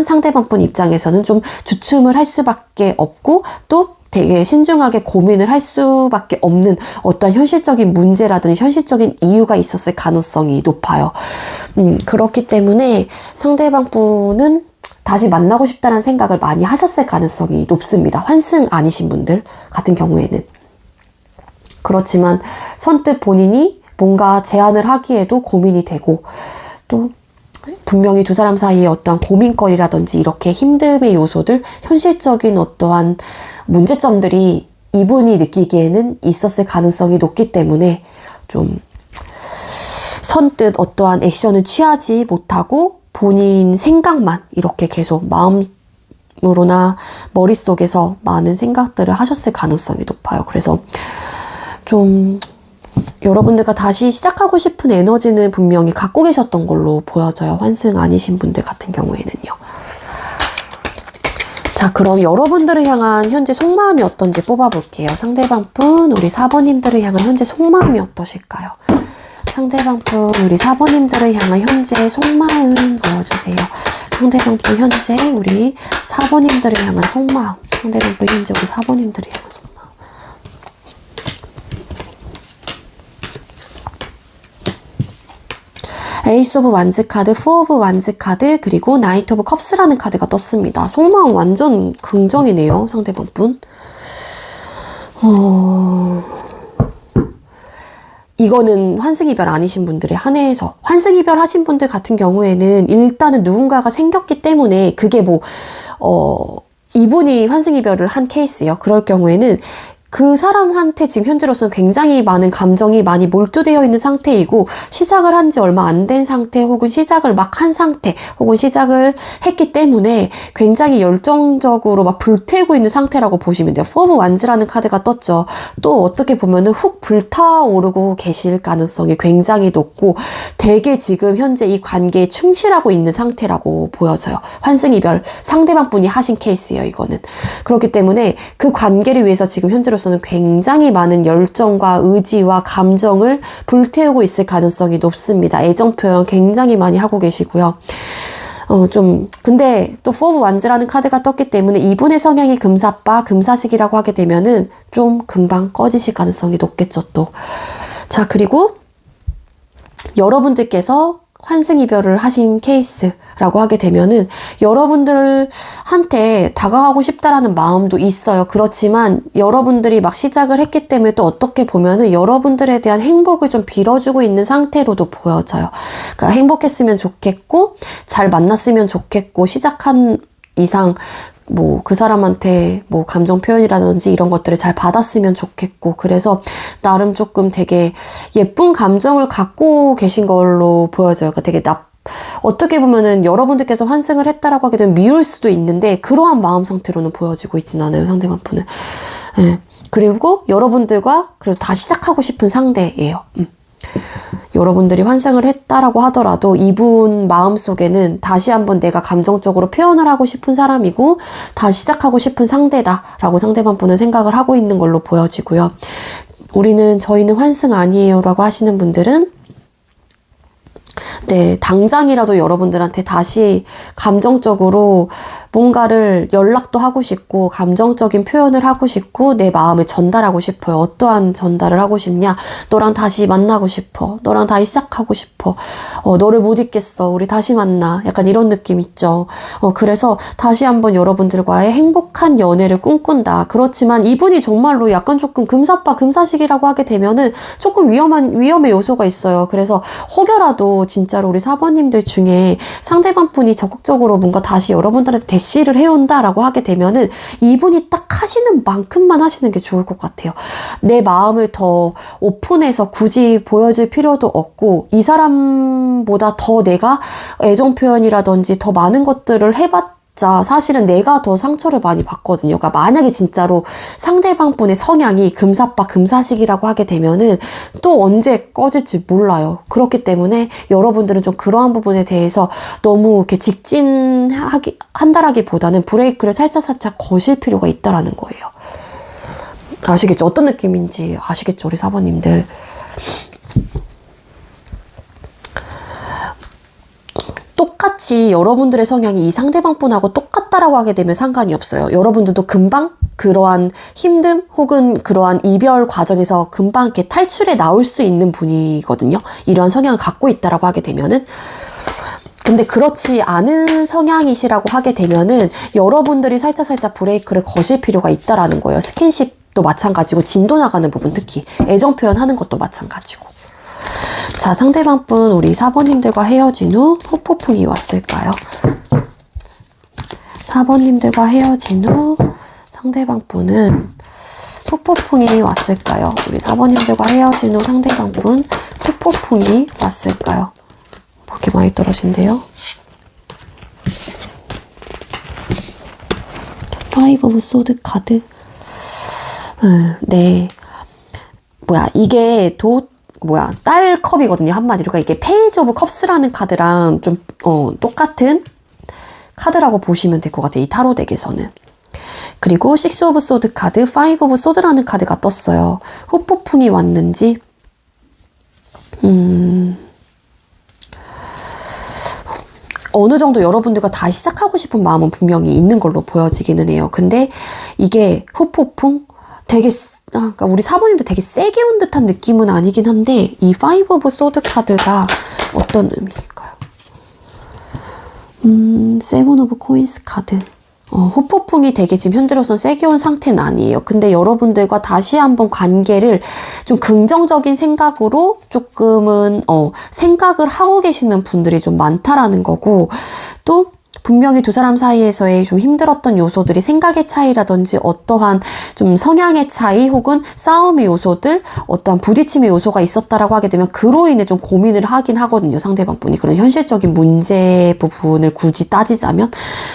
상대방 분 입장에서는 좀 주춤을 할 수밖에 없고 또 되게 신중하게 고민을 할 수밖에 없는 어떤 현실적인 문제라든지 현실적인 이유가 있었을 가능성이 높아요. 그렇기 때문에 상대방 분은 다시 만나고 싶다는 생각을 많이 하셨을 가능성이 높습니다. 환승 아니신 분들 같은 경우에는. 그렇지만 선뜻 본인이 뭔가 제안을 하기에도 고민이 되고 또 분명히 두 사람 사이에 어떠한 고민거리라든지 이렇게 힘듦의 요소들, 현실적인 어떠한 문제점들이 이분이 느끼기에는 있었을 가능성이 높기 때문에 좀 선뜻 어떠한 액션을 취하지 못하고 본인 생각만 이렇게 계속 마음으로나 머릿속에서 많은 생각들을 하셨을 가능성이 높아요. 그래서 좀 여러분들과 다시 시작하고 싶은 에너지는 분명히 갖고 계셨던 걸로 보여져요. 환승 아니신 분들 같은 경우에는요. 자, 그럼 여러분들을 향한 현재 속마음이 어떤지 뽑아볼게요. 상대방 분, 우리 사번님들을 향한 현재 속마음이 어떠실까요? 상대방 분, 우리 사번님들을 향한 현재 속마음 보여주세요. 상대방 분 현재 우리 사번님들을 향한 속마음. 상대방 분 현재 우리 사번님들을 향한 속마음. 에이스 오브 완즈 카드, 포 오브 완즈 카드, 그리고 나이트 오브 컵스라는 카드가 떴습니다. 속마음 완전 긍정이네요, 상대방 분. 이거는 환승이별 아니신 분들에 한해서, 환승이별 하신 분들 같은 경우에는 일단은 누군가가 생겼기 때문에 그게 이분이 환승이별을 한 케이스예요. 그럴 경우에는 그 사람한테 지금 현재로서는 굉장히 많은 감정이 많이 몰두되어 있는 상태이고, 시작을 한 지 얼마 안 된 상태, 혹은 시작을 막 한 상태, 혹은 시작을 했기 때문에 굉장히 열정적으로 막 불태우고 있는 상태라고 보시면 돼요. 포 오브 완즈라는 카드가 떴죠. 또 어떻게 보면은 훅 불타오르고 계실 가능성이 굉장히 높고, 되게 지금 현재 이 관계에 충실하고 있는 상태라고 보여져요. 환승이별 상대방 분이 하신 케이스예요, 이거는. 그렇기 때문에 그 관계를 위해서 지금 현재로 는 굉장히 많은 열정과 의지와 감정을 불태우고 있을 가능성이 높습니다. 애정 표현 굉장히 많이 하고 계시고요. 근데 또 포 오브 완즈라는 카드가 떴기 때문에 이분의 성향이 금사빠, 금사식이라고 하게 되면은 좀 금방 꺼지실 가능성이 높겠죠, 또. 자, 그리고 여러분들께서 환승이별을 하신 케이스라고 하게 되면은 여러분들한테 다가가고 싶다라는 마음도 있어요. 그렇지만 여러분들이 막 시작을 했기 때문에 또 어떻게 보면은 여러분들에 대한 행복을 좀 빌어주고 있는 상태로도 보여져요. 그러니까 행복했으면 좋겠고, 잘 만났으면 좋겠고, 시작한 이상 그 사람한테 감정 표현이라든지 이런 것들을 잘 받았으면 좋겠고, 그래서 나름 조금 되게 예쁜 감정을 갖고 계신 걸로 보여져요. 그러니까 되게 어떻게 보면은 여러분들께서 환승을 했다라고 하게 되면 미울 수도 있는데, 그러한 마음 상태로는 보여지고 있진 않아요, 상대방 분은. 네. 그리고 여러분들과 그래도 다 시작하고 싶은 상대예요. 여러분들이 환승을 했다라고 하더라도 이분 마음속에는 다시 한번 내가 감정적으로 표현을 하고 싶은 사람이고, 다시 시작하고 싶은 상대다라고 상대방 분은 생각을 하고 있는 걸로 보여지고요. 저희는 환승 아니에요 라고 하시는 분들은 당장이라도 여러분들한테 다시 감정적으로 뭔가를 연락도 하고 싶고, 감정적인 표현을 하고 싶고, 내 마음을 전달하고 싶어요. 어떠한 전달을 하고 싶냐? 너랑 다시 만나고 싶어. 너랑 다시 시작하고 싶어. 너를 못 잊겠어. 우리 다시 만나. 약간 이런 느낌 있죠. 그래서 다시 한번 여러분들과의 행복한 연애를 꿈꾼다. 그렇지만 이분이 정말로 약간 조금 금사빠, 금사식이라고 하게 되면은 조금 위험의 요소가 있어요. 그래서 혹여라도 진짜로 우리 사번님들 중에 상대방 분이 적극적으로 뭔가 다시 여러분들한테 대시를 해온다라고 하게 되면은 이분이 딱 하시는 만큼만 하시는 게 좋을 것 같아요. 내 마음을 더 오픈해서 굳이 보여줄 필요도 없고, 이 사람보다 더 내가 애정 표현이라든지 더 많은 것들을 해봤자 사실은 내가 더 상처를 많이 받거든요. 그러니까 만약에 진짜로 상대방 분의 성향이 금사빠, 금사식이라고 하게 되면은 또 언제 꺼질지 몰라요. 그렇기 때문에 여러분들은 좀 그러한 부분에 대해서 너무 이렇게 한다라기보다는 브레이크를 살짝 거실 필요가 있다라는 거예요. 아시겠죠? 어떤 느낌인지 아시겠죠? 우리 사모님들. 똑같이 여러분들의 성향이 이 상대방 분하고 똑같다라고 하게 되면 상관이 없어요. 여러분들도 금방 그러한 힘듦 혹은 그러한 이별 과정에서 금방 이렇게 탈출해 나올 수 있는 분이거든요. 이러한 성향을 갖고 있다라고 하게 되면은. 근데 그렇지 않은 성향이시라고 하게 되면은 여러분들이 살짝 브레이크를 거실 필요가 있다라는 거예요. 스킨십도 마찬가지고, 진도 나가는 부분, 특히 애정 표현하는 것도 마찬가지고. 자, 상대방 분 우리 사번님들과 헤어진 후 후폭풍이 왔을까요? 사번님들과 헤어진 후 상대방 분은 후폭풍이 왔을까요? 우리 사번님들과 헤어진 후 상대방 분 후폭풍이 왔을까요? 그렇게 많이 떨어진대요. 파이브 오브 소드 카드. 네. 이게 딸 컵이거든요, 한마디로. 그러니까 이게 페이지 오브 컵스라는 카드랑 좀 똑같은 카드라고 보시면 될 것 같아요, 이 타로 덱에서는. 그리고 식스 오브 소드 카드, 파이브 오브 소드라는 카드가 떴어요. 후폭풍이 왔는지 어느 정도 여러분들과 다시 시작하고 싶은 마음은 분명히 있는 걸로 보여지기는 해요. 근데 이게 후폭풍? 되게, 그러니까 우리 사모님도 되게 세게 온 듯한 느낌은 아니긴 한데, 이 파이브 오브 소드 카드가 어떤 의미일까요? 세븐 오브 코인스 카드. 후폭풍이 되게 지금 현재로서는 세게 온 상태는 아니에요. 근데 여러분들과 다시 한번 관계를 좀 긍정적인 생각으로 조금은 생각을 하고 계시는 분들이 좀 많다라는 거고, 또 분명히 두 사람 사이에서의 좀 힘들었던 요소들이 생각의 차이라든지 어떠한 좀 성향의 차이 혹은 싸움의 요소들, 어떠한 부딪힘의 요소가 있었다라고 하게 되면 그로 인해 좀 고민을 하긴 하거든요. 상대방 분이. 그런 현실적인 문제 부분을 굳이 따지자면.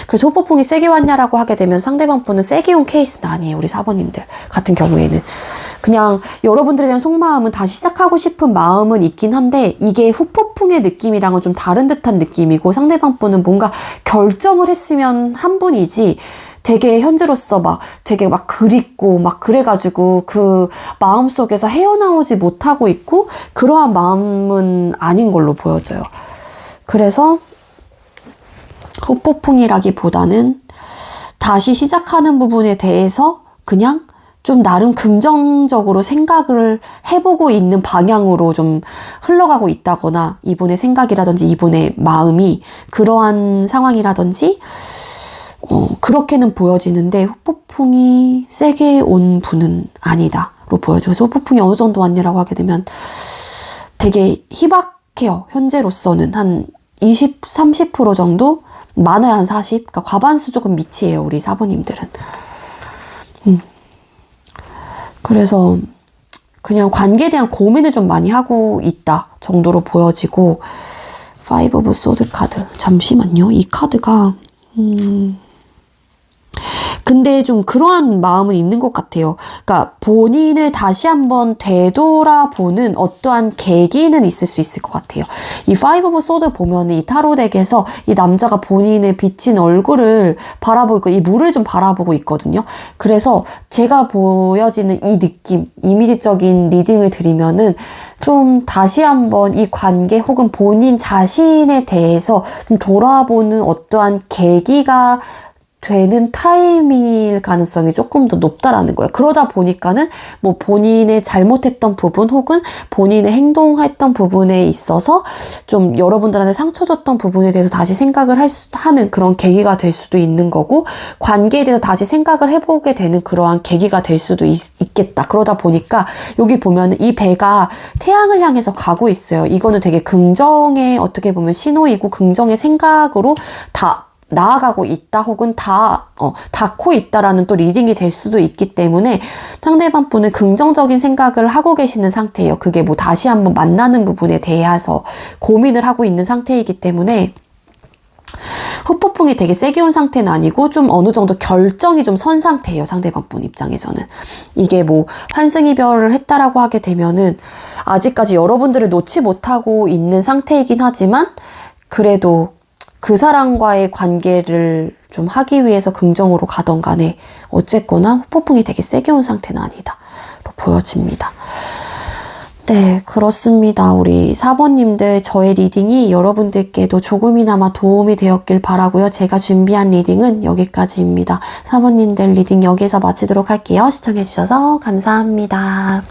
그래서 후폭풍이 세게 왔냐라고 하게 되면 상대방 분은 세게 온 케이스는 아니에요. 우리 사번님들 같은 경우에는. 그냥 여러분들에 대한 속마음은 다시 시작하고 싶은 마음은 있긴 한데, 이게 후폭풍의 느낌이랑은 좀 다른 듯한 느낌이고, 상대방 분은 뭔가 결정을 했으면 한 분이지 되게 현재로서 되게 그립고 그래가지고 그 마음속에서 헤어나오지 못하고 있고, 그러한 마음은 아닌 걸로 보여져요. 그래서 후폭풍이라기보다는 다시 시작하는 부분에 대해서 그냥 좀 나름 긍정적으로 생각을 해보고 있는 방향으로 좀 흘러가고 있다거나, 이분의 생각이라든지 이분의 마음이 그러한 상황이라든지 그렇게는 보여지는데, 후폭풍이 세게 온 분은 아니다로 보여져요. 그래서 후폭풍이 어느 정도 왔냐라고 하게 되면 되게 희박해요. 현재로서는 한 20, 30% 정도? 많아야 한 40? 그러니까 과반수 조금 미치예요, 우리 사부님들은. 그래서 그냥 관계에 대한 고민을 좀 많이 하고 있다 정도로 보여지고, 파이브 오브 소드 카드. 잠시만요. 이 카드가 근데 좀 그러한 마음은 있는 것 같아요. 그러니까 본인을 다시 한번 되돌아보는 어떠한 계기는 있을 수 있을 것 같아요. 이 파이브 오브 소드 보면 이 타로 덱에서 이 남자가 본인의 비친 얼굴을 바라보고 있고, 이 물을 좀 바라보고 있거든요. 그래서 제가 보여지는 이 느낌, 이미지적인 리딩을 드리면은 좀 다시 한번 이 관계 혹은 본인 자신에 대해서 좀 돌아보는 어떠한 계기가 되는 타임일 가능성이 조금 더 높다라는 거예요. 그러다 보니까는 뭐 본인의 잘못했던 부분 혹은 본인의 행동했던 부분에 있어서 좀 여러분들한테 상처 줬던 부분에 대해서 다시 생각을 하는 그런 계기가 될 수도 있는 거고, 관계에 대해서 다시 생각을 해보게 되는 그러한 계기가 될 수도 있겠다. 그러다 보니까 여기 보면 이 배가 태양을 향해서 가고 있어요. 이거는 되게 긍정의 어떻게 보면 신호이고, 긍정의 생각으로 다 나아가고 있다 혹은 닿고 있다라는 또 리딩이 될 수도 있기 때문에, 상대방 분은 긍정적인 생각을 하고 계시는 상태예요. 그게 뭐 다시 한번 만나는 부분에 대해서 고민을 하고 있는 상태이기 때문에, 후폭풍이 되게 세게 온 상태는 아니고 좀 어느 정도 결정이 좀 선 상태예요. 상대방 분 입장에서는. 이게 뭐 환승이별을 했다라고 하게 되면은 아직까지 여러분들을 놓지 못하고 있는 상태이긴 하지만, 그래도 그 사람과의 관계를 좀 하기 위해서 긍정으로 가던 간에 어쨌거나 후폭풍이 되게 세게 온 상태는 아니다로 보여집니다. 네, 그렇습니다. 우리 4번님들, 저의 리딩이 여러분들께도 조금이나마 도움이 되었길 바라고요. 제가 준비한 리딩은 여기까지입니다. 4번님들 리딩 여기서 마치도록 할게요. 시청해주셔서 감사합니다.